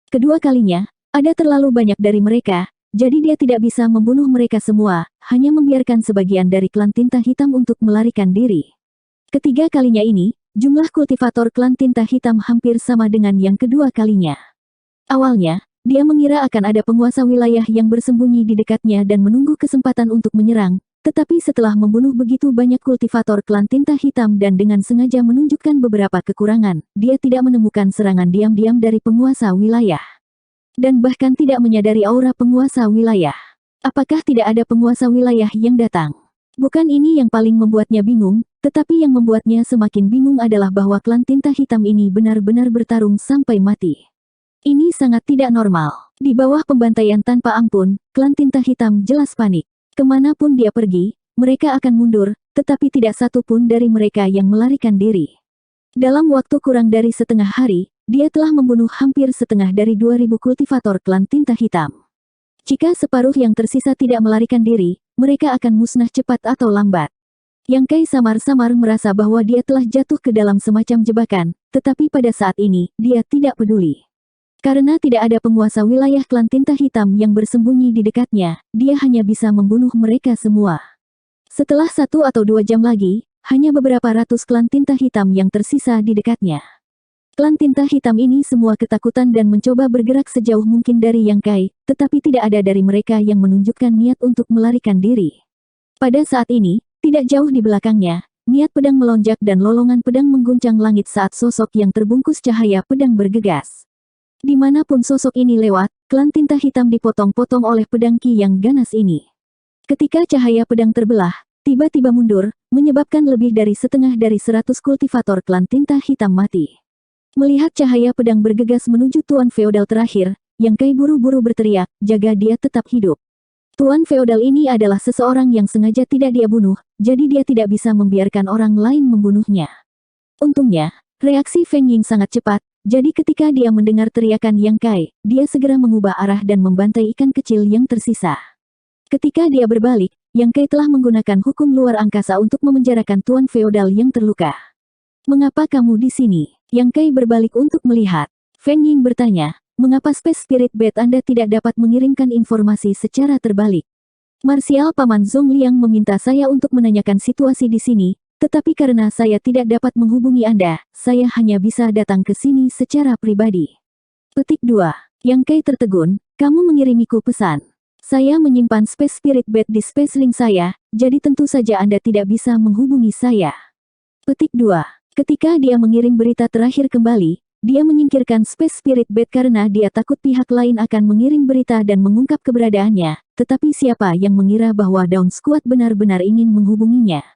Kedua kalinya, ada terlalu banyak dari mereka, jadi dia tidak bisa membunuh mereka semua, hanya membiarkan sebagian dari klan tinta hitam untuk melarikan diri. Ketiga kalinya ini, jumlah kultivator klan tinta hitam hampir sama dengan yang kedua kalinya. Awalnya, dia mengira akan ada penguasa wilayah yang bersembunyi di dekatnya dan menunggu kesempatan untuk menyerang, tetapi setelah membunuh begitu banyak kultivator klan tinta hitam dan dengan sengaja menunjukkan beberapa kekurangan, dia tidak menemukan serangan diam-diam dari penguasa wilayah. Dan bahkan tidak menyadari aura penguasa wilayah. Apakah tidak ada penguasa wilayah yang datang? Bukan ini yang paling membuatnya bingung, tetapi yang membuatnya semakin bingung adalah bahwa klan tinta hitam ini benar-benar bertarung sampai mati. Ini sangat tidak normal. Di bawah pembantaian tanpa ampun, klan tinta hitam jelas panik. Kemanapun dia pergi, mereka akan mundur, tetapi tidak satu pun dari mereka yang melarikan diri. Dalam waktu kurang dari setengah hari, dia telah membunuh hampir setengah dari 2000 kultivator klan tinta hitam. Jika separuh yang tersisa tidak melarikan diri, mereka akan musnah cepat atau lambat. Yang Kai samar-samar merasa bahwa dia telah jatuh ke dalam semacam jebakan, tetapi pada saat ini, dia tidak peduli. Karena tidak ada penguasa wilayah klan tinta hitam yang bersembunyi di dekatnya, dia hanya bisa membunuh mereka semua. Setelah 1 atau 2 jam lagi, hanya beberapa ratus klan tinta hitam yang tersisa di dekatnya. Klan tinta hitam ini semua ketakutan dan mencoba bergerak sejauh mungkin dari Yang Kai, tetapi tidak ada dari mereka yang menunjukkan niat untuk melarikan diri. Pada saat ini, tidak jauh di belakangnya, niat pedang melonjak dan lolongan pedang mengguncang langit saat sosok yang terbungkus cahaya pedang bergegas. Dimanapun sosok ini lewat, klan tinta hitam dipotong-potong oleh pedang ki yang ganas ini. Ketika cahaya pedang terbelah, tiba-tiba mundur, menyebabkan lebih dari setengah dari 100 kultivator klan tinta hitam mati. Melihat cahaya pedang bergegas menuju Tuan Feodal terakhir, Yang Kai buru-buru berteriak, jaga dia tetap hidup. Tuan Feodal ini adalah seseorang yang sengaja tidak dia bunuh, jadi dia tidak bisa membiarkan orang lain membunuhnya. Untungnya, reaksi Feng Ying sangat cepat, jadi ketika dia mendengar teriakan Yang Kai, dia segera mengubah arah dan membantai ikan kecil yang tersisa. Ketika dia berbalik, Yang Kai telah menggunakan hukum luar angkasa untuk memenjarakan Tuan Feodal yang terluka. Mengapa kamu di sini? Yang Kai berbalik untuk melihat. Feng Ying bertanya, mengapa Space Spirit Bed Anda tidak dapat mengirimkan informasi secara terbalik? Marsial Paman Zhong Liang meminta saya untuk menanyakan situasi di sini, tetapi karena saya tidak dapat menghubungi Anda, saya hanya bisa datang ke sini secara pribadi. Petik 2. Yang Kai tertegun, kamu mengirimiku pesan. Saya menyimpan Space Spirit Bed di Space Link saya, jadi tentu saja Anda tidak bisa menghubungi saya. Petik 2. Ketika dia mengirim berita terakhir kembali, dia menyingkirkan Space Spirit Bed karena dia takut pihak lain akan mengirim berita dan mengungkap keberadaannya, tetapi siapa yang mengira bahwa Dawn Squad benar-benar ingin menghubunginya?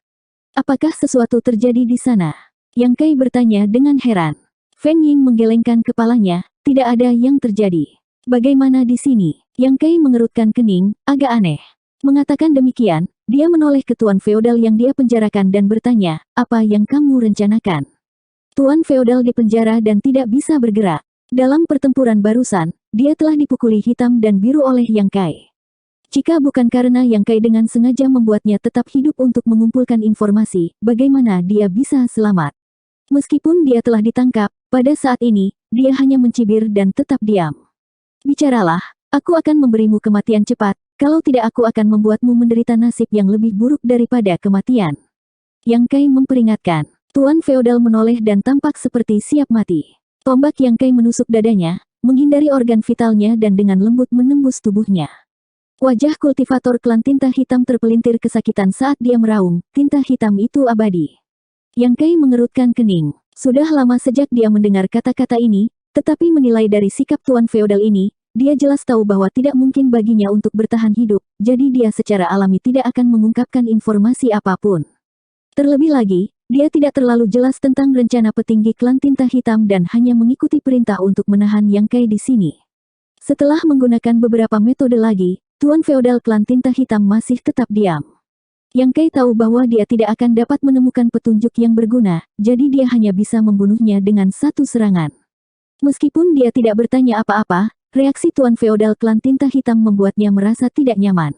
Apakah sesuatu terjadi di sana? Yang Kai bertanya dengan heran. Feng Ying menggelengkan kepalanya, tidak ada yang terjadi. Bagaimana di sini? Yang Kai mengerutkan kening, agak aneh. Mengatakan demikian, dia menoleh ke Tuan Feodal yang dia penjarakan dan bertanya, apa yang kamu rencanakan? Tuan Feodal dipenjara dan tidak bisa bergerak. Dalam pertempuran barusan, dia telah dipukuli hitam dan biru oleh Yang Kai. Jika bukan karena Yang Kai dengan sengaja membuatnya tetap hidup untuk mengumpulkan informasi, bagaimana dia bisa selamat? Meskipun dia telah ditangkap, pada saat ini, dia hanya mencibir dan tetap diam. Bicaralah, aku akan memberimu kematian cepat, kalau tidak aku akan membuatmu menderita nasib yang lebih buruk daripada kematian. Yang Kai memperingatkan. Tuan Feodal menoleh dan tampak seperti siap mati. Tombak Yang Kai menusuk dadanya, menghindari organ vitalnya dan dengan lembut menembus tubuhnya. Wajah kultivator klan tinta hitam terpelintir kesakitan saat dia meraung, tinta hitam itu abadi. Yang Kai mengerutkan kening. Sudah lama sejak dia mendengar kata-kata ini, tetapi menilai dari sikap Tuan Feodal ini, dia jelas tahu bahwa tidak mungkin baginya untuk bertahan hidup, jadi dia secara alami tidak akan mengungkapkan informasi apapun. Terlebih lagi, dia tidak terlalu jelas tentang rencana petinggi klan tinta hitam dan hanya mengikuti perintah untuk menahan Yang Kai di sini. Setelah menggunakan beberapa metode lagi, Tuan Feodal klan tinta hitam masih tetap diam. Yang Kai tahu bahwa dia tidak akan dapat menemukan petunjuk yang berguna, jadi dia hanya bisa membunuhnya dengan satu serangan. Meskipun dia tidak bertanya apa-apa, reaksi Tuan Feodal klan tinta hitam membuatnya merasa tidak nyaman.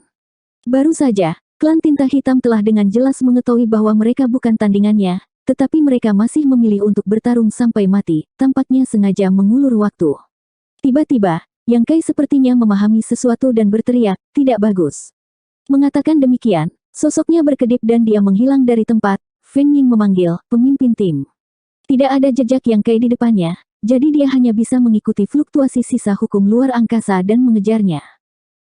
Baru saja, klan tinta hitam telah dengan jelas mengetahui bahwa mereka bukan tandingannya, tetapi mereka masih memilih untuk bertarung sampai mati, tampaknya sengaja mengulur waktu. Tiba-tiba, Yang Kai sepertinya memahami sesuatu dan berteriak, tidak bagus. Mengatakan demikian, sosoknya berkedip dan dia menghilang dari tempat. Feng Ying memanggil, pemimpin tim. Tidak ada jejak Yang Kai di depannya, jadi dia hanya bisa mengikuti fluktuasi sisa hukum luar angkasa dan mengejarnya.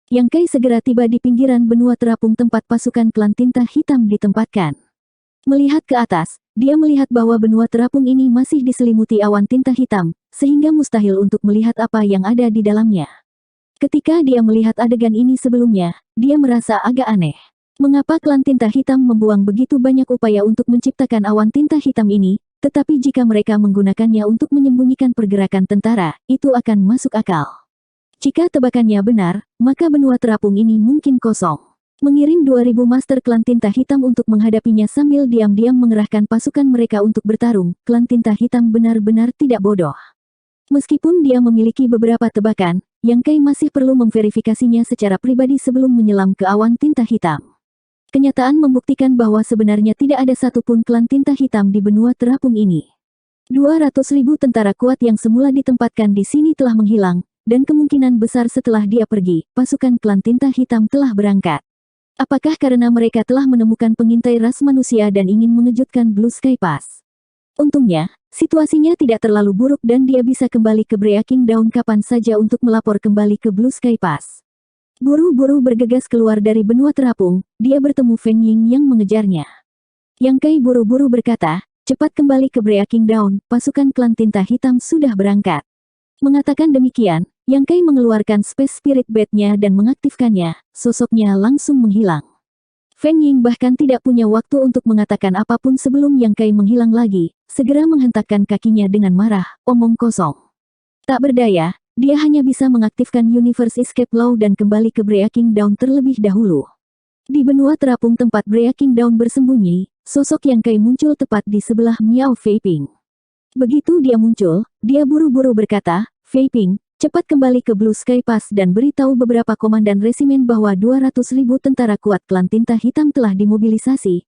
Yang Kai segera tiba di pinggiran benua terapung tempat pasukan klan tinta hitam ditempatkan. Melihat ke atas, dia melihat bahwa benua terapung ini masih diselimuti awan tinta hitam, sehingga mustahil untuk melihat apa yang ada di dalamnya. Ketika dia melihat adegan ini sebelumnya, dia merasa agak aneh. Mengapa klan tinta hitam membuang begitu banyak upaya untuk menciptakan awan tinta hitam ini? Tetapi jika mereka menggunakannya untuk menyembunyikan pergerakan tentara, itu akan masuk akal. Jika tebakannya benar, maka benua terapung ini mungkin kosong. Mengirim 2000 master klan tinta hitam untuk menghadapinya sambil diam-diam mengerahkan pasukan mereka untuk bertarung, klan tinta hitam benar-benar tidak bodoh. Meskipun dia memiliki beberapa tebakan, Yang Kai masih perlu memverifikasinya secara pribadi sebelum menyelam ke awan tinta hitam. Kenyataan membuktikan bahwa sebenarnya tidak ada satupun klan tinta hitam di benua terapung ini. 200.000 tentara kuat yang semula ditempatkan di sini telah menghilang, dan kemungkinan besar setelah dia pergi, pasukan klan tinta hitam telah berangkat. Apakah karena mereka telah menemukan pengintai ras manusia dan ingin mengejutkan Blue Sky Pass? Untungnya, Situasinya tidak terlalu buruk dan dia bisa kembali ke Breaking Dawn kapan saja untuk melapor kembali ke Blue Sky Pass. Buru-buru bergegas keluar dari benua terapung, dia bertemu Feng Ying yang mengejarnya. Yang Kai buru-buru berkata, cepat kembali ke Breaking Dawn, pasukan klan tinta hitam sudah berangkat. Mengatakan demikian, Yang Kai mengeluarkan Space Spirit Bat-nya dan mengaktifkannya, sosoknya langsung menghilang. Feng Ying bahkan tidak punya waktu untuk mengatakan apapun sebelum Yang Kai menghilang lagi, segera menghentakkan kakinya dengan marah, omong kosong. Tak berdaya, dia hanya bisa mengaktifkan Universe Escape Law dan kembali ke Breaking Dawn terlebih dahulu. Di benua terapung tempat Breaking Dawn bersembunyi, sosok Yang Kai muncul tepat di sebelah Miao Fei Ping. Begitu dia muncul, dia buru-buru berkata, Fei Ping, cepat kembali ke Blue Sky Pass dan beritahu beberapa komandan resimen bahwa 200.000 tentara kuat klan tinta hitam telah dimobilisasi.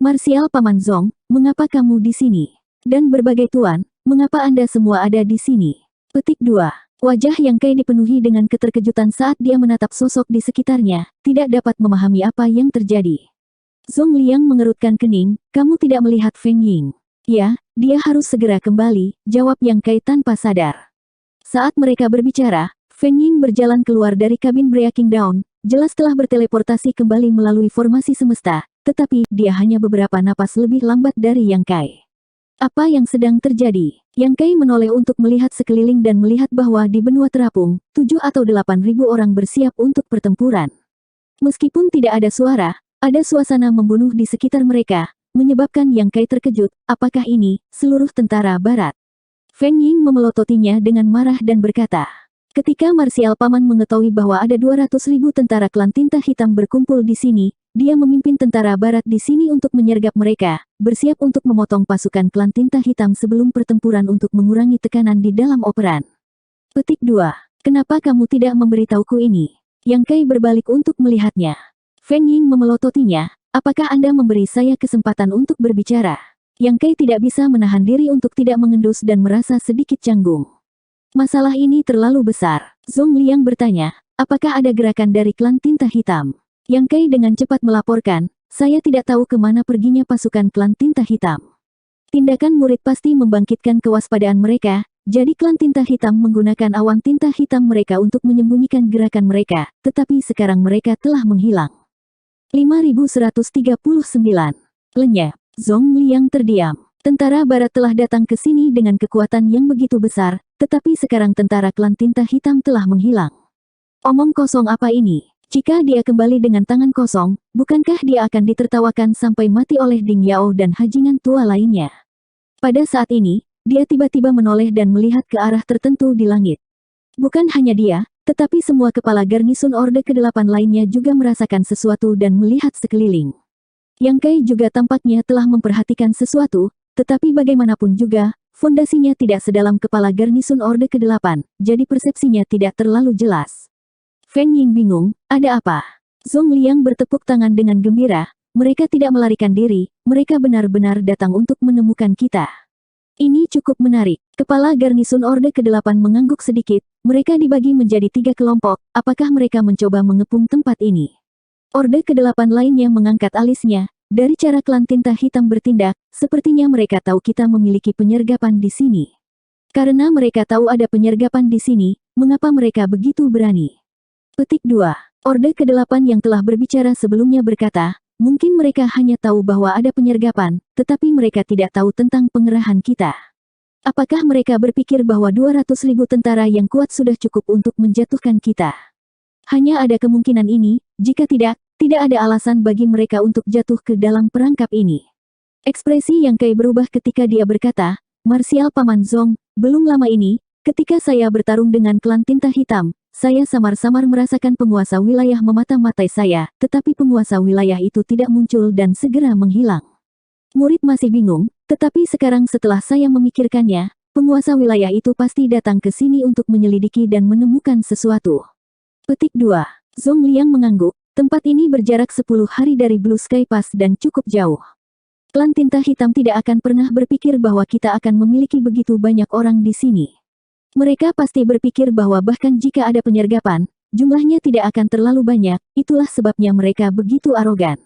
Marsial Paman Zong, mengapa kamu di sini? Dan berbagai tuan, mengapa Anda semua ada di sini? Petik 2. Wajah Yang Kai dipenuhi dengan keterkejutan saat dia menatap sosok di sekitarnya, tidak dapat memahami apa yang terjadi. Zong Liang mengerutkan kening, kamu tidak melihat Feng Ying? Ya, dia harus segera kembali, jawab Yang Kai tanpa sadar. Saat mereka berbicara, Feng Ying berjalan keluar dari kabin Breaking Dawn, jelas telah berteleportasi kembali melalui formasi semesta, tetapi dia hanya beberapa napas lebih lambat dari Yang Kai. Apa yang sedang terjadi? Yang Kai menoleh untuk melihat sekeliling dan melihat bahwa di benua terapung, 7 atau 8.000 orang bersiap untuk pertempuran. Meskipun tidak ada suara, ada suasana membunuh di sekitar mereka, menyebabkan Yang Kai terkejut, apakah ini seluruh tentara barat? Feng Ying memelototinya dengan marah dan berkata, ketika Marsial Paman mengetahui bahwa ada 200.000 tentara klan tinta hitam berkumpul di sini, dia memimpin tentara barat di sini untuk menyergap mereka, bersiap untuk memotong pasukan klan tinta hitam sebelum pertempuran untuk mengurangi tekanan di dalam operan. Petik 2. Kenapa kamu tidak memberitahuku ini? Yang Kai berbalik untuk melihatnya. Feng Ying memelototinya, apakah Anda memberi saya kesempatan untuk berbicara? Yang Kai tidak bisa menahan diri untuk tidak mengendus dan merasa sedikit canggung. Masalah ini terlalu besar. Zong Liang bertanya, apakah ada gerakan dari klan tinta hitam? Yang Kai dengan cepat melaporkan, saya tidak tahu kemana perginya pasukan klan tinta hitam. Tindakan murid pasti membangkitkan kewaspadaan mereka, jadi klan tinta hitam menggunakan awan tinta hitam mereka untuk menyembunyikan gerakan mereka, tetapi sekarang mereka telah menghilang. 5139. Lenyap. Zong Liang terdiam. Tentara barat telah datang ke sini dengan kekuatan yang begitu besar, tetapi sekarang tentara klan tinta hitam telah menghilang. Omong kosong apa ini? Jika dia kembali dengan tangan kosong, bukankah dia akan ditertawakan sampai mati oleh Ding Yao dan hajingan tua lainnya? Pada saat ini, dia tiba-tiba menoleh dan melihat ke arah tertentu di langit. Bukan hanya dia, tetapi semua kepala garnisun Orde ke-8 lainnya juga merasakan sesuatu dan melihat sekeliling. Yang Kai juga tampaknya telah memperhatikan sesuatu, tetapi bagaimanapun juga, fondasinya tidak sedalam kepala garnisun Orde ke-8, jadi persepsinya tidak terlalu jelas. Feng Ying bingung, ada apa? Zong Liang bertepuk tangan dengan gembira, mereka tidak melarikan diri, mereka benar-benar datang untuk menemukan kita. Ini cukup menarik. Kepala garnisun Orde ke-8 mengangguk sedikit, mereka dibagi menjadi 3 kelompok, apakah mereka mencoba mengepung tempat ini? Orde ke-8 lainnya mengangkat alisnya, dari cara klan tinta hitam bertindak, sepertinya mereka tahu kita memiliki penyergapan di sini. Karena mereka tahu ada penyergapan di sini, mengapa mereka begitu berani? Petik 2. Orde ke-8 yang telah berbicara sebelumnya berkata, mungkin mereka hanya tahu bahwa ada penyergapan, tetapi mereka tidak tahu tentang pengerahan kita. Apakah mereka berpikir bahwa 200.000 tentara yang kuat sudah cukup untuk menjatuhkan kita? Hanya ada kemungkinan ini, jika tidak, tidak ada alasan bagi mereka untuk jatuh ke dalam perangkap ini. Ekspresi Yang Kai berubah ketika dia berkata, Marsial Paman Zong, belum lama ini, ketika saya bertarung dengan klan tinta hitam, saya samar-samar merasakan penguasa wilayah memata-matai saya, tetapi penguasa wilayah itu tidak muncul dan segera menghilang. Murid masih bingung, tetapi sekarang setelah saya memikirkannya, penguasa wilayah itu pasti datang ke sini untuk menyelidiki dan menemukan sesuatu. Petik 2. Zong Liang mengangguk, tempat ini berjarak 10 hari dari Blue Sky Pass dan cukup jauh. Klan tinta hitam tidak akan pernah berpikir bahwa kita akan memiliki begitu banyak orang di sini. Mereka pasti berpikir bahwa bahkan jika ada penyergapan, jumlahnya tidak akan terlalu banyak, itulah sebabnya mereka begitu arogan.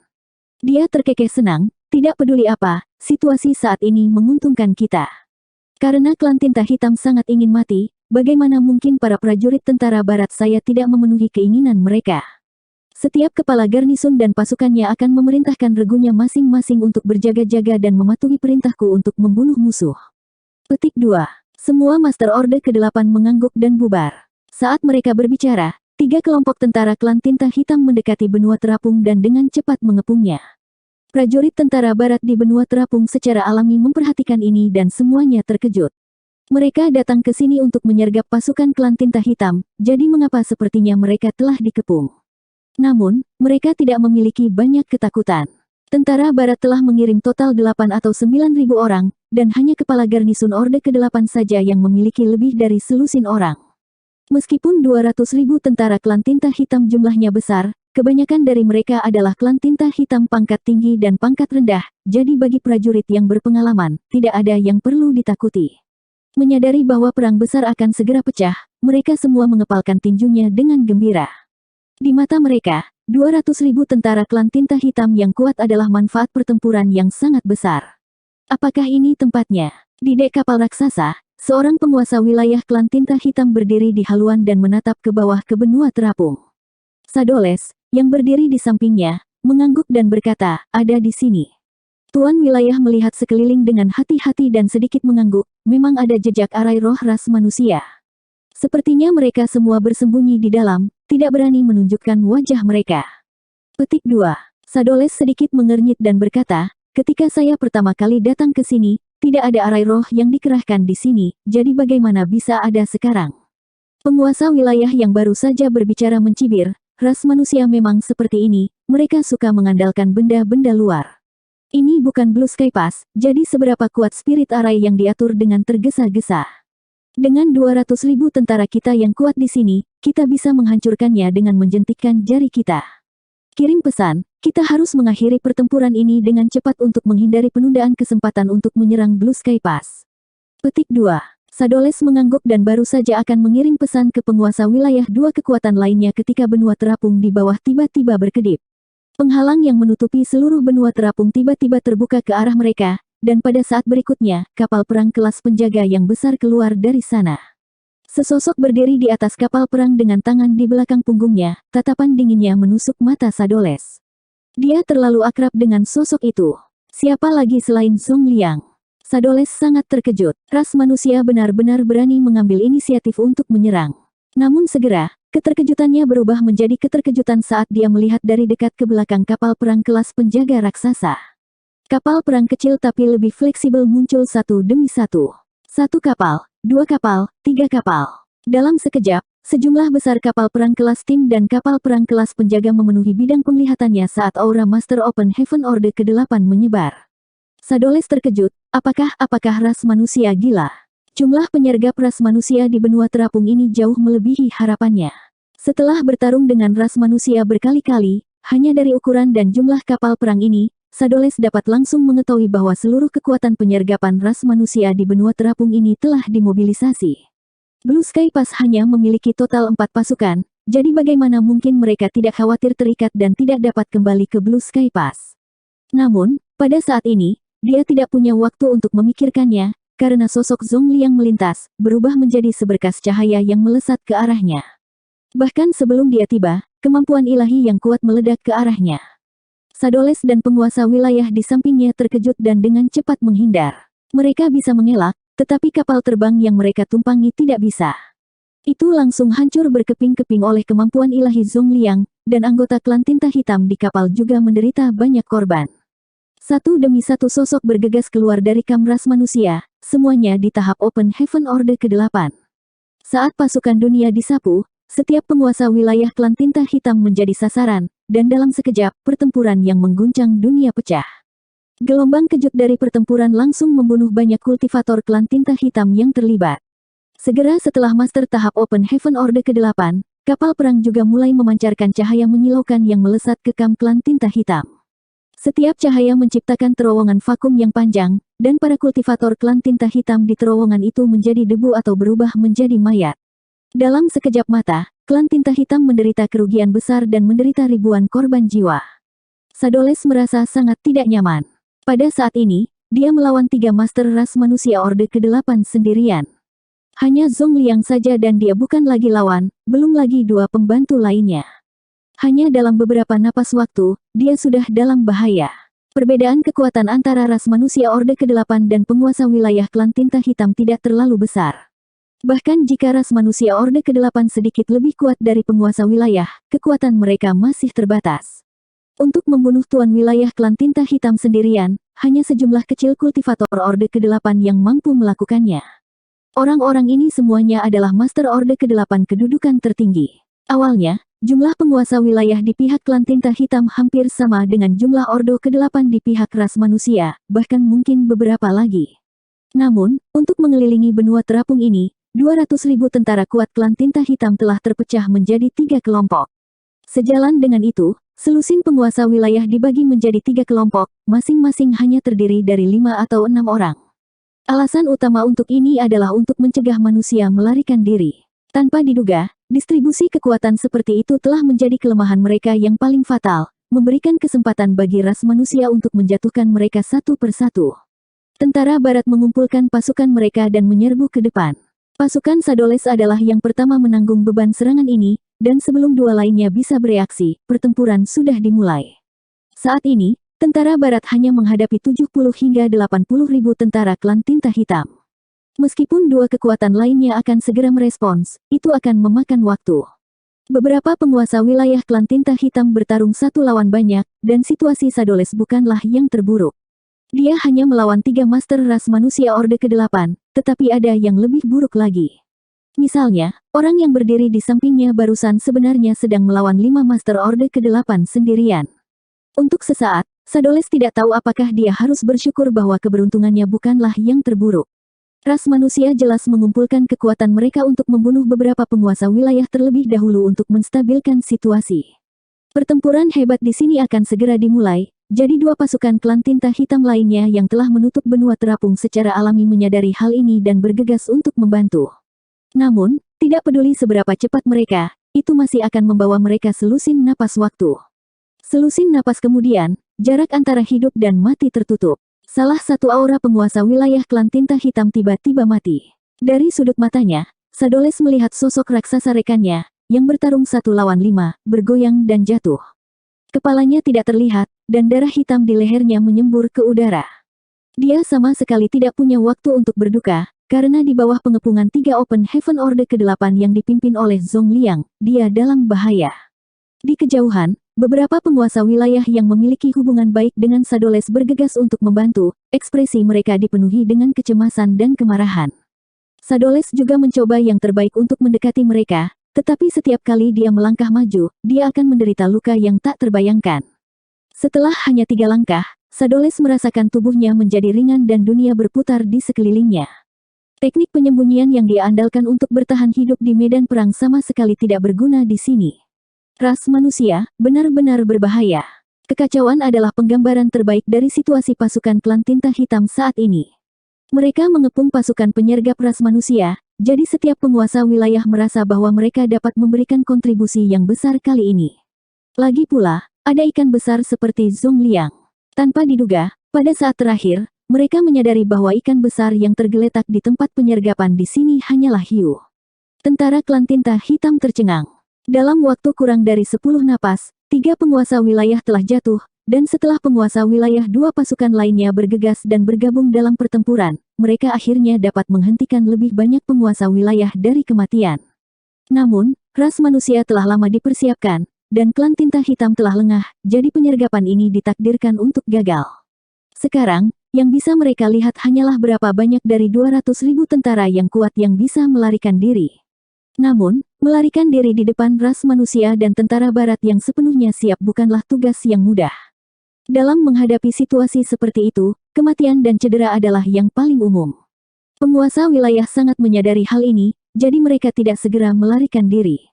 Dia terkekeh senang, Tidak peduli apa, situasi saat ini menguntungkan kita. Karena klan tinta hitam sangat ingin mati, bagaimana mungkin para prajurit tentara barat saya tidak memenuhi keinginan mereka? Setiap kepala garnison dan pasukannya akan memerintahkan regunya masing-masing untuk berjaga-jaga dan mematuhi perintahku untuk membunuh musuh. Petik 2. Semua Master Orde ke-8 mengangguk dan bubar. Saat mereka berbicara, 3 kelompok tentara klan tinta hitam mendekati benua terapung dan dengan cepat mengepungnya. Prajurit tentara barat di benua terapung secara alami memperhatikan ini dan semuanya terkejut. Mereka datang ke sini untuk menyergap pasukan klan tinta hitam, jadi mengapa sepertinya mereka telah dikepung? Namun, mereka tidak memiliki banyak ketakutan. Tentara barat telah mengirim total 8 atau 9.000 orang, dan hanya kepala garnisun Orde ke-8 saja yang memiliki lebih dari selusin orang. Meskipun 200.000 tentara klan tinta hitam jumlahnya besar, kebanyakan dari mereka adalah klan tinta hitam pangkat tinggi dan pangkat rendah, jadi bagi prajurit yang berpengalaman, tidak ada yang perlu ditakuti. Menyadari bahwa perang besar akan segera pecah, mereka semua mengepalkan tinjunya dengan gembira. Di mata mereka, 200.000 tentara klan tinta hitam yang kuat adalah manfaat pertempuran yang sangat besar. Apakah ini tempatnya? Di dek kapal raksasa, seorang penguasa wilayah klan tinta hitam berdiri di haluan dan menatap ke bawah ke benua terapung. Sadoles, yang berdiri di sampingnya, mengangguk dan berkata, ada di sini. Tuan wilayah melihat sekeliling dengan hati-hati dan sedikit mengangguk, memang ada jejak arai roh ras manusia. Sepertinya mereka semua bersembunyi di dalam, tidak berani menunjukkan wajah mereka. Petik 2. Sadoles sedikit mengernyit dan berkata, ketika saya pertama kali datang ke sini, tidak ada arai roh yang dikerahkan di sini, jadi bagaimana bisa ada sekarang? Penguasa wilayah yang baru saja berbicara mencibir, ras manusia memang seperti ini, mereka suka mengandalkan benda-benda luar. Ini bukan Blue Sky Pass, jadi seberapa kuat spirit arai yang diatur dengan tergesa-gesa. Dengan 200.000 tentara kita yang kuat di sini, kita bisa menghancurkannya dengan menjentikkan jari kita. Kirim pesan, kita harus mengakhiri pertempuran ini dengan cepat untuk menghindari penundaan kesempatan untuk menyerang Blue Sky Pass. Petik 2. Sadoles mengangguk dan baru saja akan mengirim pesan ke penguasa wilayah 2 kekuatan lainnya ketika benua terapung di bawah tiba-tiba berkedip. Penghalang yang menutupi seluruh benua terapung tiba-tiba terbuka ke arah mereka, dan pada saat berikutnya, kapal perang kelas penjaga yang besar keluar dari sana. Sesosok berdiri di atas kapal perang dengan tangan di belakang punggungnya, tatapan dinginnya menusuk mata Sadoles. Dia terlalu akrab dengan sosok itu. Siapa lagi selain Zhong Liang? Sadoles sangat terkejut, ras manusia benar-benar berani mengambil inisiatif untuk menyerang. Namun segera, keterkejutannya berubah menjadi keterkejutan saat dia melihat dari dekat ke belakang kapal perang kelas penjaga raksasa. Kapal perang kecil tapi lebih fleksibel muncul satu demi satu. 1 kapal, 2 kapal, 3 kapal. Dalam sekejap, sejumlah besar kapal perang kelas tim dan kapal perang kelas penjaga memenuhi bidang penglihatannya saat aura Master Open Heaven Orde ke-8 menyebar. Sadoles terkejut, apakah ras manusia gila? Jumlah penyergap ras manusia di benua terapung ini jauh melebihi harapannya. Setelah bertarung dengan ras manusia berkali-kali, hanya dari ukuran dan jumlah kapal perang ini, Sadoles dapat langsung mengetahui bahwa seluruh kekuatan penyergapan ras manusia di benua terapung ini telah dimobilisasi. Blue Sky Pass hanya memiliki total 4 pasukan, jadi bagaimana mungkin mereka tidak khawatir terikat dan tidak dapat kembali ke Blue Sky Pass? Namun, pada saat ini, dia tidak punya waktu untuk memikirkannya, karena sosok Zhong Liang melintas, berubah menjadi seberkas cahaya yang melesat ke arahnya. Bahkan sebelum dia tiba, kemampuan ilahi yang kuat meledak ke arahnya. Sadoles dan penguasa wilayah di sampingnya terkejut dan dengan cepat menghindar. Mereka bisa mengelak, tetapi kapal terbang yang mereka tumpangi tidak bisa. Itu langsung hancur berkeping-keping oleh kemampuan ilahi Zhong Liang, dan anggota klan tinta hitam di kapal juga menderita banyak korban. Satu demi satu sosok bergegas keluar dari kam ras manusia, semuanya di tahap Open Heaven Orde ke-8. Saat pasukan dunia disapu, setiap penguasa wilayah klan tinta hitam menjadi sasaran, dan dalam sekejap, pertempuran yang mengguncang dunia pecah. Gelombang kejut dari pertempuran langsung membunuh banyak kultivator klan tinta hitam yang terlibat. Segera setelah master tahap Open Heaven Orde ke-8, kapal perang juga mulai memancarkan cahaya menyilaukan yang melesat ke kam klan tinta hitam. Setiap cahaya menciptakan terowongan vakum yang panjang, dan para kultivator klan tinta hitam di terowongan itu menjadi debu atau berubah menjadi mayat. Dalam sekejap mata, klan tinta hitam menderita kerugian besar dan menderita ribuan korban jiwa. Sadoles merasa sangat tidak nyaman. Pada saat ini, dia melawan 3 master ras manusia Orde ke-8 sendirian. Hanya Zhong Liang saja dan dia bukan lagi lawan, belum lagi 2 pembantu lainnya. Hanya dalam beberapa napas waktu, dia sudah dalam bahaya. Perbedaan kekuatan antara ras manusia Orde ke-8 dan penguasa wilayah klan tinta hitam tidak terlalu besar. Bahkan jika ras manusia Orde ke-8 sedikit lebih kuat dari penguasa wilayah, kekuatan mereka masih terbatas. Untuk membunuh tuan wilayah klan tinta hitam sendirian, hanya sejumlah kecil kultivator Orde ke-8 yang mampu melakukannya. Orang-orang ini semuanya adalah Master Orde ke-8 kedudukan tertinggi. Awalnya, jumlah penguasa wilayah di pihak klan tinta hitam hampir sama dengan jumlah Ordo ke-8 di pihak ras manusia, bahkan mungkin beberapa lagi. Namun, untuk mengelilingi benua terapung ini, 200.000 tentara kuat klan tinta hitam telah terpecah menjadi 3 kelompok. Sejalan dengan itu, selusin penguasa wilayah dibagi menjadi 3 kelompok, masing-masing hanya terdiri dari 5 atau 6 orang. Alasan utama untuk ini adalah untuk mencegah manusia melarikan diri. Tanpa diduga, distribusi kekuatan seperti itu telah menjadi kelemahan mereka yang paling fatal, memberikan kesempatan bagi ras manusia untuk menjatuhkan mereka satu persatu. Tentara Barat mengumpulkan pasukan mereka dan menyerbu ke depan. Pasukan Sadoles adalah yang pertama menanggung beban serangan ini, dan sebelum 2 lainnya bisa bereaksi, pertempuran sudah dimulai. Saat ini, tentara Barat hanya menghadapi 70 hingga 80.000 tentara klan tinta hitam. Meskipun 2 kekuatan lainnya akan segera merespons, itu akan memakan waktu. Beberapa penguasa wilayah klan tinta hitam bertarung satu lawan banyak, dan situasi Sadoles bukanlah yang terburuk. Dia hanya melawan 3 master ras manusia Orde ke-8, tetapi ada yang lebih buruk lagi. Misalnya, orang yang berdiri di sampingnya barusan sebenarnya sedang melawan 5 master Orde ke-8 sendirian. Untuk sesaat, Sadoles tidak tahu apakah dia harus bersyukur bahwa keberuntungannya bukanlah yang terburuk. Ras manusia jelas mengumpulkan kekuatan mereka untuk membunuh beberapa penguasa wilayah terlebih dahulu untuk menstabilkan situasi. Pertempuran hebat di sini akan segera dimulai. Jadi 2 pasukan klan tinta hitam lainnya yang telah menutup benua terapung secara alami menyadari hal ini dan bergegas untuk membantu. Namun, tidak peduli seberapa cepat mereka, itu masih akan membawa mereka selusin napas waktu. Selusin napas kemudian, jarak antara hidup dan mati tertutup. Salah satu aura penguasa wilayah klan tinta hitam tiba-tiba mati. Dari sudut matanya, Sadoles melihat sosok raksasa rekannya, yang bertarung 1 lawan 5, bergoyang dan jatuh. Kepalanya tidak terlihat, dan darah hitam di lehernya menyembur ke udara. Dia sama sekali tidak punya waktu untuk berduka, karena di bawah pengepungan 3 Open Heaven Orde ke-8 yang dipimpin oleh Zhong Liang, dia dalam bahaya. Di kejauhan, beberapa penguasa wilayah yang memiliki hubungan baik dengan Sadoles bergegas untuk membantu, ekspresi mereka dipenuhi dengan kecemasan dan kemarahan. Sadoles juga mencoba yang terbaik untuk mendekati mereka, tetapi setiap kali dia melangkah maju, dia akan menderita luka yang tak terbayangkan. Setelah hanya 3 langkah, Sadoles merasakan tubuhnya menjadi ringan dan dunia berputar di sekelilingnya. Teknik penyembunyian yang dia andalkan untuk bertahan hidup di medan perang sama sekali tidak berguna di sini. Ras manusia, benar-benar berbahaya. Kekacauan adalah penggambaran terbaik dari situasi pasukan klan tinta hitam saat ini. Mereka mengepung pasukan penyergap ras manusia, jadi setiap penguasa wilayah merasa bahwa mereka dapat memberikan kontribusi yang besar kali ini. Lagi pula, ada ikan besar seperti Zhong Liang. Tanpa diduga, pada saat terakhir, mereka menyadari bahwa ikan besar yang tergeletak di tempat penyergapan di sini hanyalah hiu. Tentara klan tinta hitam tercengang. Dalam waktu kurang dari 10 napas, 3 penguasa wilayah telah jatuh, dan setelah penguasa wilayah 2 pasukan lainnya bergegas dan bergabung dalam pertempuran, mereka akhirnya dapat menghentikan lebih banyak penguasa wilayah dari kematian. Namun, ras manusia telah lama dipersiapkan, dan klan tinta hitam telah lengah, jadi penyergapan ini ditakdirkan untuk gagal. Sekarang, yang bisa mereka lihat hanyalah berapa banyak dari 200.000 tentara yang kuat yang bisa melarikan diri. Namun, melarikan diri di depan ras manusia dan tentara barat yang sepenuhnya siap bukanlah tugas yang mudah. Dalam menghadapi situasi seperti itu, kematian dan cedera adalah yang paling umum. Penguasa wilayah sangat menyadari hal ini, jadi mereka tidak segera melarikan diri.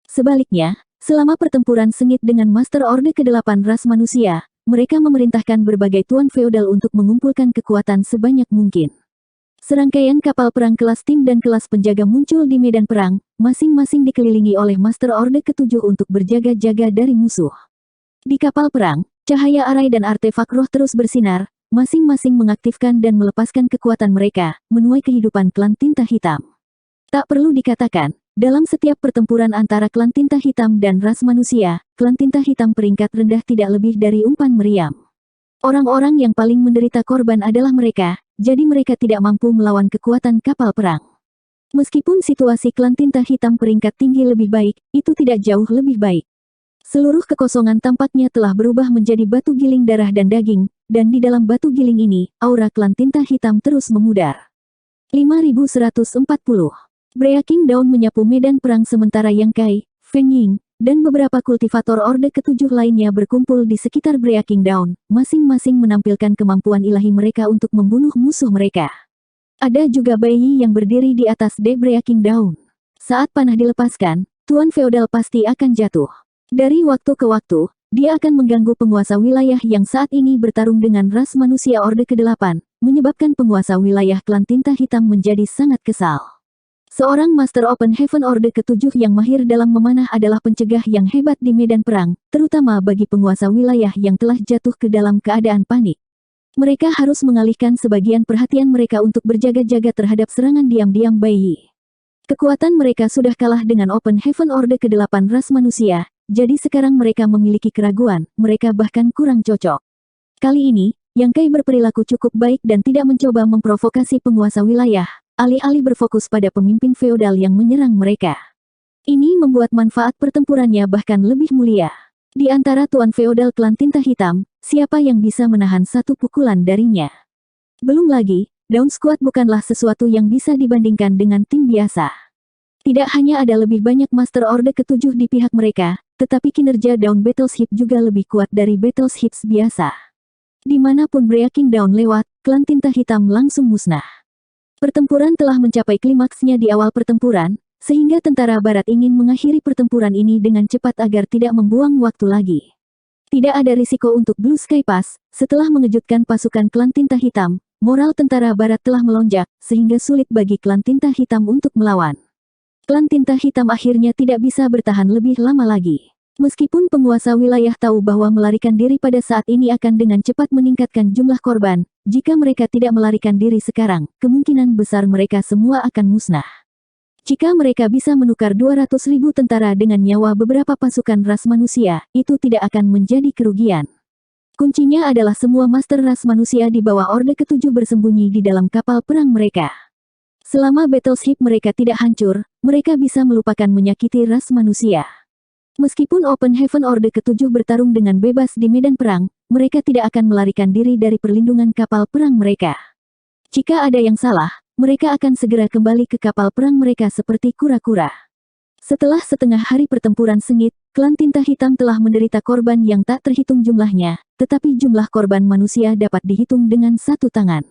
Sebaliknya, selama pertempuran sengit dengan Master Orde ke-8 ras manusia, mereka memerintahkan berbagai tuan feodal untuk mengumpulkan kekuatan sebanyak mungkin. Serangkaian kapal perang kelas tim dan kelas penjaga muncul di medan perang, masing-masing dikelilingi oleh Master Orde ke-7 untuk berjaga-jaga dari musuh. Di kapal perang, cahaya arai dan artefak roh terus bersinar, masing-masing mengaktifkan dan melepaskan kekuatan mereka, menuai kehidupan klan tinta hitam. Tak perlu dikatakan, dalam setiap pertempuran antara klan tinta hitam dan ras manusia, klan tinta hitam peringkat rendah tidak lebih dari umpan meriam. Orang-orang yang paling menderita korban adalah mereka, jadi mereka tidak mampu melawan kekuatan kapal perang. Meskipun situasi klan tinta hitam peringkat tinggi lebih baik, itu tidak jauh lebih baik. Seluruh kekosongan tampaknya telah berubah menjadi batu giling darah dan daging, dan di dalam batu giling ini, aura klan tinta hitam terus memudar. 5140. Breaking Dawn menyapu medan perang sementara Yang Kai, Feng Ying, dan beberapa kultivator Orde ke-7 lainnya berkumpul di sekitar Breaking Dawn, masing-masing menampilkan kemampuan ilahi mereka untuk membunuh musuh mereka. Ada juga Bai Yi yang berdiri di atas dek Breaking Dawn. Saat panah dilepaskan, Tuan Feodal pasti akan jatuh. Dari waktu ke waktu, dia akan mengganggu penguasa wilayah yang saat ini bertarung dengan ras manusia Orde ke-8, menyebabkan penguasa wilayah klan tinta hitam menjadi sangat kesal. Seorang Master Open Heaven Orde ke-7 yang mahir dalam memanah adalah pencegah yang hebat di medan perang, terutama bagi penguasa wilayah yang telah jatuh ke dalam keadaan panik. Mereka harus mengalihkan sebagian perhatian mereka untuk berjaga-jaga terhadap serangan diam-diam Bai Yi. Kekuatan mereka sudah kalah dengan Open Heaven Orde ke-8 ras manusia, jadi sekarang mereka memiliki keraguan, mereka bahkan kurang cocok. Kali ini, Yang Kai berperilaku cukup baik dan tidak mencoba memprovokasi penguasa wilayah, alih-alih berfokus pada pemimpin feodal yang menyerang mereka. Ini membuat manfaat pertempurannya bahkan lebih mulia. Di antara tuan feodal klan tinta hitam, siapa yang bisa menahan satu pukulan darinya? Belum lagi, Dawn Squad bukanlah sesuatu yang bisa dibandingkan dengan tim biasa. Tidak hanya ada lebih banyak Master Orde ke-7 di pihak mereka, tetapi kinerja Dawn Battleship juga lebih kuat dari Battleships biasa. Dimanapun Breaking Dawn lewat, klan tinta hitam langsung musnah. Pertempuran telah mencapai klimaksnya di awal pertempuran, sehingga tentara barat ingin mengakhiri pertempuran ini dengan cepat agar tidak membuang waktu lagi. Tidak ada risiko untuk Blue Sky Pass, setelah mengejutkan pasukan klan tinta hitam, moral tentara barat telah melonjak, sehingga sulit bagi klan tinta hitam untuk melawan. Klan tinta hitam akhirnya tidak bisa bertahan lebih lama lagi. Meskipun penguasa wilayah tahu bahwa melarikan diri pada saat ini akan dengan cepat meningkatkan jumlah korban, jika mereka tidak melarikan diri sekarang, kemungkinan besar mereka semua akan musnah. Jika mereka bisa menukar 200.000 tentara dengan nyawa beberapa pasukan ras manusia, itu tidak akan menjadi kerugian. Kuncinya adalah semua master ras manusia di bawah Orde ke-7 bersembunyi di dalam kapal perang mereka. Selama battleship mereka tidak hancur, mereka bisa melupakan menyakiti ras manusia. Meskipun Open Heaven Orde ke-7 bertarung dengan bebas di medan perang, mereka tidak akan melarikan diri dari perlindungan kapal perang mereka. Jika ada yang salah, mereka akan segera kembali ke kapal perang mereka seperti kura-kura. Setelah setengah hari pertempuran sengit, klan tinta hitam telah menderita korban yang tak terhitung jumlahnya, tetapi jumlah korban manusia dapat dihitung dengan satu tangan.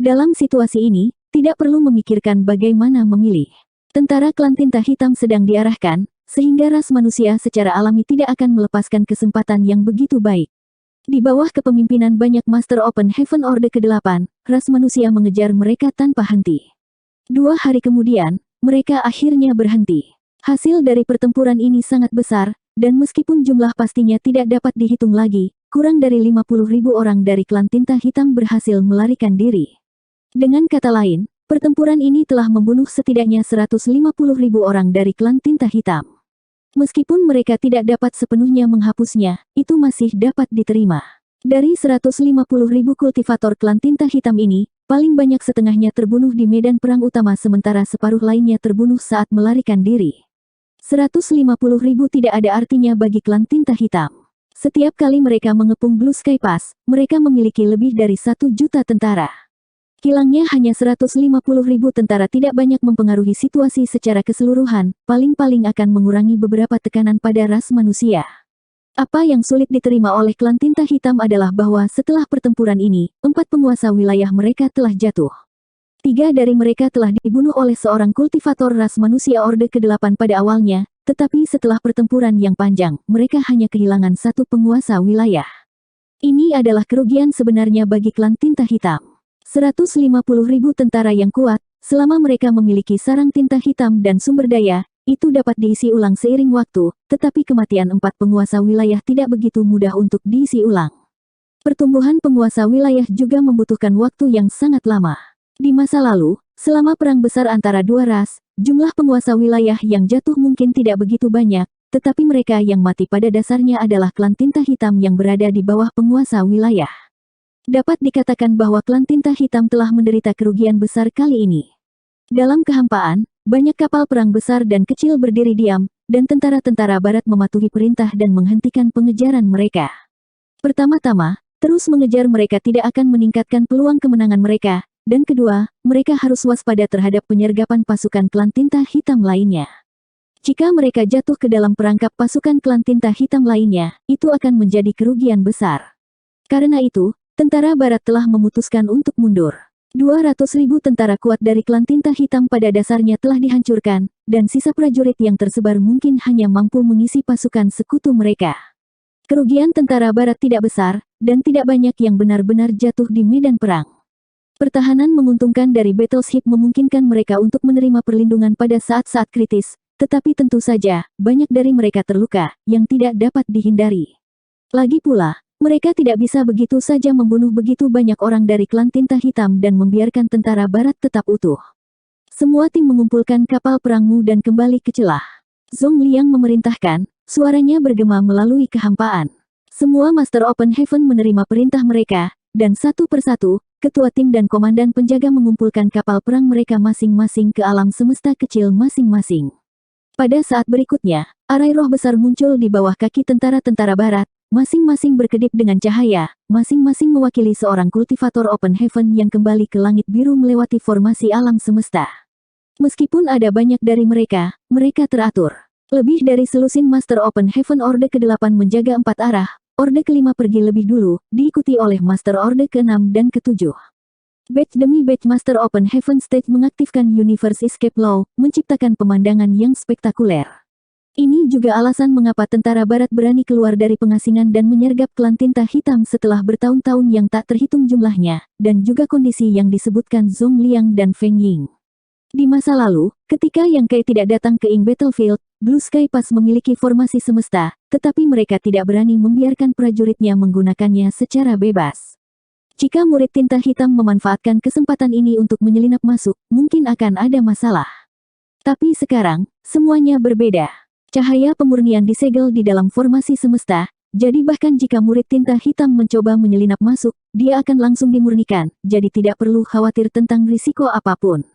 Dalam situasi ini, tidak perlu memikirkan bagaimana memilih. Tentara klan tinta hitam sedang diarahkan, sehingga ras manusia secara alami tidak akan melepaskan kesempatan yang begitu baik. Di bawah kepemimpinan banyak Master Open Heaven Orde ke-8, ras manusia mengejar mereka tanpa henti. 2 hari kemudian, mereka akhirnya berhenti. Hasil dari pertempuran ini sangat besar, dan meskipun jumlah pastinya tidak dapat dihitung lagi, kurang dari 50.000 orang dari klan tinta hitam berhasil melarikan diri. Dengan kata lain, pertempuran ini telah membunuh setidaknya 150.000 orang dari klan tinta hitam. Meskipun mereka tidak dapat sepenuhnya menghapusnya, itu masih dapat diterima. Dari 150.000 kultivator klan tinta hitam ini, paling banyak setengahnya terbunuh di medan perang utama sementara separuh lainnya terbunuh saat melarikan diri. 150.000 tidak ada artinya bagi klan tinta hitam. Setiap kali mereka mengepung Blue Sky Pass, mereka memiliki lebih dari 1 juta tentara. Hilangnya hanya 150.000 tentara tidak banyak mempengaruhi situasi secara keseluruhan, paling-paling akan mengurangi beberapa tekanan pada ras manusia. Apa yang sulit diterima oleh klan tinta hitam adalah bahwa setelah pertempuran ini, 4 penguasa wilayah mereka telah jatuh. 3 dari mereka telah dibunuh oleh seorang kultivator ras manusia Orde ke-8 pada awalnya, tetapi setelah pertempuran yang panjang, mereka hanya kehilangan 1 penguasa wilayah. Ini adalah kerugian sebenarnya bagi klan tinta hitam. 150.000 tentara yang kuat, selama mereka memiliki sarang tinta hitam dan sumber daya, itu dapat diisi ulang seiring waktu, tetapi kematian 4 penguasa wilayah tidak begitu mudah untuk diisi ulang. Pertumbuhan penguasa wilayah juga membutuhkan waktu yang sangat lama. Di masa lalu, selama perang besar antara dua ras, jumlah penguasa wilayah yang jatuh mungkin tidak begitu banyak, tetapi mereka yang mati pada dasarnya adalah klan tinta hitam yang berada di bawah penguasa wilayah. Dapat dikatakan bahwa klan tinta hitam telah menderita kerugian besar kali ini. Dalam kehampaan, banyak kapal perang besar dan kecil berdiri diam, dan tentara-tentara barat mematuhi perintah dan menghentikan pengejaran mereka. Pertama-tama, terus mengejar mereka tidak akan meningkatkan peluang kemenangan mereka, dan kedua, mereka harus waspada terhadap penyergapan pasukan klan tinta hitam lainnya. Jika mereka jatuh ke dalam perangkap pasukan klan tinta hitam lainnya, itu akan menjadi kerugian besar. Karena itu, tentara barat telah memutuskan untuk mundur. 200.000 tentara kuat dari klan tinta hitam pada dasarnya telah dihancurkan, dan sisa prajurit yang tersebar mungkin hanya mampu mengisi pasukan sekutu mereka. Kerugian tentara barat tidak besar, dan tidak banyak yang benar-benar jatuh di medan perang. Pertahanan menguntungkan dari battleship memungkinkan mereka untuk menerima perlindungan pada saat-saat kritis, tetapi tentu saja, banyak dari mereka terluka, yang tidak dapat dihindari. Lagi pula, mereka tidak bisa begitu saja membunuh begitu banyak orang dari klan tinta hitam dan membiarkan tentara barat tetap utuh. Semua tim mengumpulkan kapal perangmu dan kembali ke celah. Zhong Liang memerintahkan, suaranya bergema melalui kehampaan. Semua Master Open Heaven menerima perintah mereka, dan satu persatu, ketua tim dan komandan penjaga mengumpulkan kapal perang mereka masing-masing ke alam semesta kecil masing-masing. Pada saat berikutnya, arai roh besar muncul di bawah kaki tentara-tentara barat, masing-masing berkedip dengan cahaya, masing-masing mewakili seorang kultivator Open Heaven yang kembali ke langit biru melewati formasi alam semesta. Meskipun ada banyak dari mereka, mereka teratur. Lebih dari selusin Master Open Heaven Orde ke-8 menjaga 4 arah, Orde ke-5 pergi lebih dulu, diikuti oleh Master Orde ke-6 dan ke-7. Batch demi batch Master Open Heaven Stage mengaktifkan Universe Escape Law, menciptakan pemandangan yang spektakuler. Ini juga alasan mengapa tentara barat berani keluar dari pengasingan dan menyergap klan tinta hitam setelah bertahun-tahun yang tak terhitung jumlahnya, dan juga kondisi yang disebutkan Zhong Liang dan Feng Ying. Di masa lalu, ketika Yang Kai tidak datang ke Ing Battlefield, Blue Sky Pass memiliki formasi semesta, tetapi mereka tidak berani membiarkan prajuritnya menggunakannya secara bebas. Jika murid tinta hitam memanfaatkan kesempatan ini untuk menyelinap masuk, mungkin akan ada masalah. Tapi sekarang, semuanya berbeda. Cahaya pemurnian disegel di dalam formasi semesta, jadi bahkan jika murid tinta hitam mencoba menyelinap masuk, dia akan langsung dimurnikan, jadi tidak perlu khawatir tentang risiko apapun.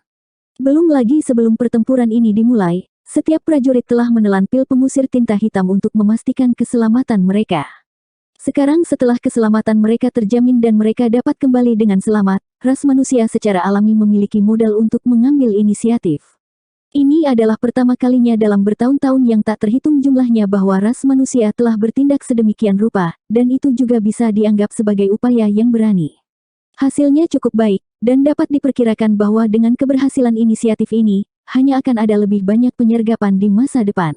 Belum lagi sebelum pertempuran ini dimulai, setiap prajurit telah menelan pil pengusir tinta hitam untuk memastikan keselamatan mereka. Sekarang setelah keselamatan mereka terjamin dan mereka dapat kembali dengan selamat, ras manusia secara alami memiliki modal untuk mengambil inisiatif. Ini adalah pertama kalinya dalam bertahun-tahun yang tak terhitung jumlahnya bahwa ras manusia telah bertindak sedemikian rupa, dan itu juga bisa dianggap sebagai upaya yang berani. Hasilnya cukup baik, dan dapat diperkirakan bahwa dengan keberhasilan inisiatif ini, hanya akan ada lebih banyak penyergapan di masa depan.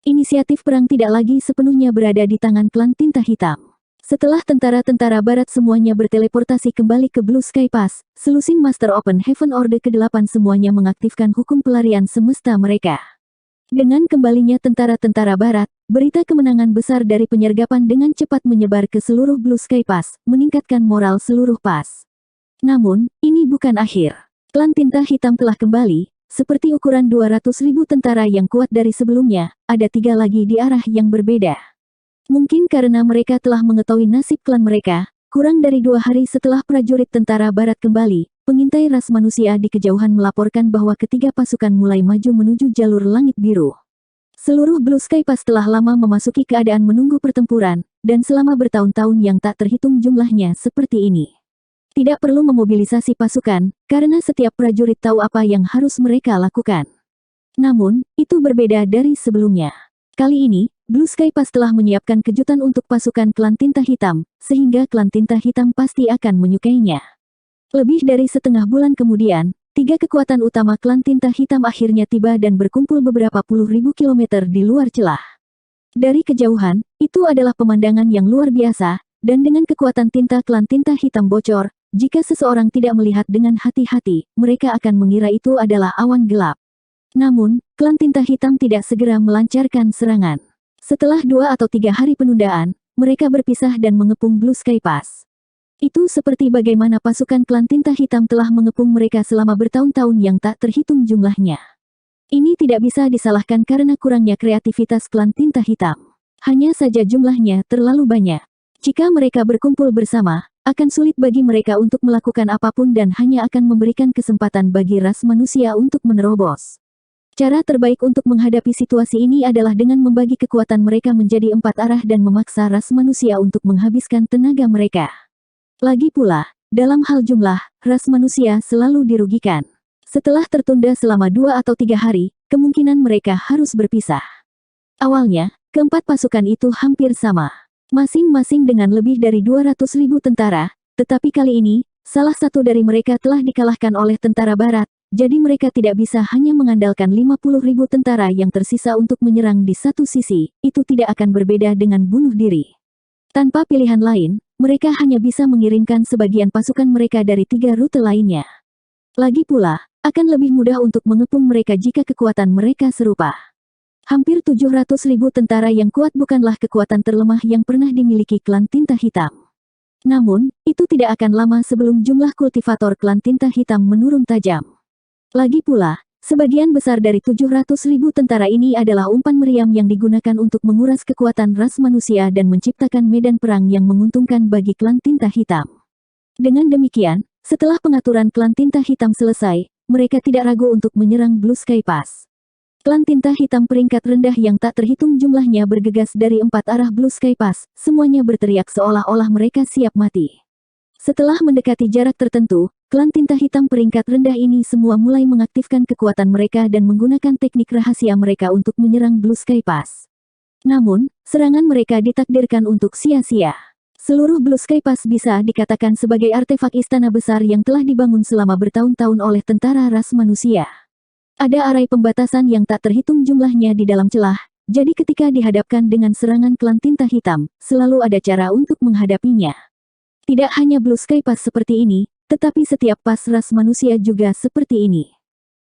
Inisiatif perang tidak lagi sepenuhnya berada di tangan klan tinta hitam. Setelah tentara-tentara barat semuanya berteleportasi kembali ke Blue Sky Pass, selusin Master Open Heaven Orde ke-8 semuanya mengaktifkan hukum pelarian semesta mereka. Dengan kembalinya tentara-tentara barat, berita kemenangan besar dari penyergapan dengan cepat menyebar ke seluruh Blue Sky Pass, meningkatkan moral seluruh pas. Namun, ini bukan akhir. Klan tinta hitam telah kembali, seperti ukuran 200.000 tentara yang kuat dari sebelumnya, ada 3 lagi di arah yang berbeda. Mungkin karena mereka telah mengetahui nasib klan mereka, kurang dari 2 hari setelah prajurit tentara barat kembali, pengintai ras manusia di kejauhan melaporkan bahwa ketiga pasukan mulai maju menuju jalur langit biru. Seluruh Blue Sky Pass telah lama memasuki keadaan menunggu pertempuran, dan selama bertahun-tahun yang tak terhitung jumlahnya seperti ini. Tidak perlu memobilisasi pasukan, karena setiap prajurit tahu apa yang harus mereka lakukan. Namun, itu berbeda dari sebelumnya. Kali ini, Blue Sky Pass telah menyiapkan kejutan untuk pasukan klan tinta hitam, sehingga klan tinta hitam pasti akan menyukainya. Lebih dari setengah bulan kemudian, 3 kekuatan utama klan tinta hitam akhirnya tiba dan berkumpul beberapa puluh ribu kilometer di luar celah. Dari kejauhan, itu adalah pemandangan yang luar biasa, dan dengan kekuatan tinta klan tinta hitam bocor, jika seseorang tidak melihat dengan hati-hati, mereka akan mengira itu adalah awan gelap. Namun, klan tinta hitam tidak segera melancarkan serangan. Setelah 2 atau 3 hari penundaan, mereka berpisah dan mengepung Blue Sky Pass. Itu seperti bagaimana pasukan klan tinta hitam telah mengepung mereka selama bertahun-tahun yang tak terhitung jumlahnya. Ini tidak bisa disalahkan karena kurangnya kreativitas klan tinta hitam. Hanya saja jumlahnya terlalu banyak. Jika mereka berkumpul bersama, akan sulit bagi mereka untuk melakukan apapun dan hanya akan memberikan kesempatan bagi ras manusia untuk menerobos. Cara terbaik untuk menghadapi situasi ini adalah dengan membagi kekuatan mereka menjadi 4 arah dan memaksa ras manusia untuk menghabiskan tenaga mereka. Lagi pula, dalam hal jumlah, ras manusia selalu dirugikan. Setelah tertunda selama 2 atau 3 hari, kemungkinan mereka harus berpisah. Awalnya, keempat pasukan itu hampir sama. Masing-masing dengan lebih dari 200.000 tentara, tetapi kali ini, salah satu dari mereka telah dikalahkan oleh tentara barat, jadi mereka tidak bisa hanya mengandalkan 50.000 tentara yang tersisa untuk menyerang di satu sisi, itu tidak akan berbeda dengan bunuh diri. Tanpa pilihan lain, mereka hanya bisa mengirimkan sebagian pasukan mereka dari 3 rute lainnya. Lagi pula, akan lebih mudah untuk mengepung mereka jika kekuatan mereka serupa. Hampir 700.000 tentara yang kuat bukanlah kekuatan terlemah yang pernah dimiliki klan tinta hitam. Namun, itu tidak akan lama sebelum jumlah kultivator klan tinta hitam menurun tajam. Lagi pula, sebagian besar dari 700.000 tentara ini adalah umpan meriam yang digunakan untuk menguras kekuatan ras manusia dan menciptakan medan perang yang menguntungkan bagi klan tinta hitam. Dengan demikian, setelah pengaturan klan tinta hitam selesai, mereka tidak ragu untuk menyerang Blue Sky Pass. Klan tinta hitam peringkat rendah yang tak terhitung jumlahnya bergegas dari 4 arah Blue Sky Pass, semuanya berteriak seolah-olah mereka siap mati. Setelah mendekati jarak tertentu, klan tinta hitam peringkat rendah ini semua mulai mengaktifkan kekuatan mereka dan menggunakan teknik rahasia mereka untuk menyerang Blue Sky Pass. Namun, serangan mereka ditakdirkan untuk sia-sia. Seluruh Blue Sky Pass bisa dikatakan sebagai artefak istana besar yang telah dibangun selama bertahun-tahun oleh tentara ras manusia. Ada arai pembatasan yang tak terhitung jumlahnya di dalam celah, jadi ketika dihadapkan dengan serangan klan tinta hitam, selalu ada cara untuk menghadapinya. Tidak hanya Blue Sky Pass seperti ini, tetapi setiap pas ras manusia juga seperti ini.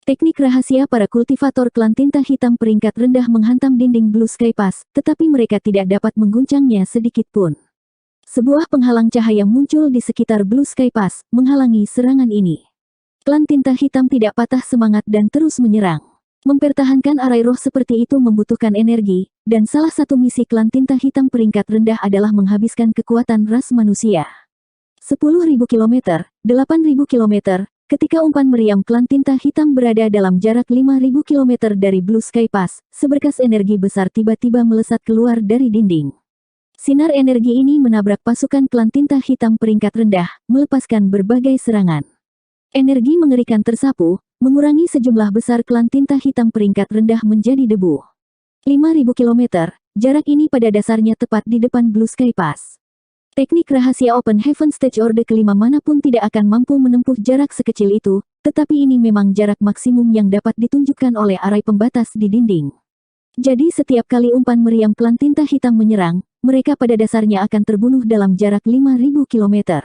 Teknik rahasia para kultivator klan tinta hitam peringkat rendah menghantam dinding Blue Sky Pass, tetapi mereka tidak dapat mengguncangnya sedikit pun. Sebuah penghalang cahaya muncul di sekitar Blue Sky Pass, menghalangi serangan ini. Klan tinta hitam tidak patah semangat dan terus menyerang. Mempertahankan arai roh seperti itu membutuhkan energi, dan salah satu misi klan tinta hitam peringkat rendah adalah menghabiskan kekuatan ras manusia. 10.000 km, 8.000 km, ketika umpan meriam klan tinta hitam berada dalam jarak 5.000 km dari Blue Sky Pass, seberkas energi besar tiba-tiba melesat keluar dari dinding. Sinar energi ini menabrak pasukan klan tinta hitam peringkat rendah, melepaskan berbagai serangan. Energi mengerikan tersapu, mengurangi sejumlah besar klan tinta hitam peringkat rendah menjadi debu. 5.000 km, jarak ini pada dasarnya tepat di depan Blue Sky Pass. Teknik rahasia Open Heaven Stage Orde kelima manapun tidak akan mampu menempuh jarak sekecil itu, tetapi ini memang jarak maksimum yang dapat ditunjukkan oleh arai pembatas di dinding. Jadi setiap kali umpan meriam klan tinta hitam menyerang, mereka pada dasarnya akan terbunuh dalam jarak 5.000 km.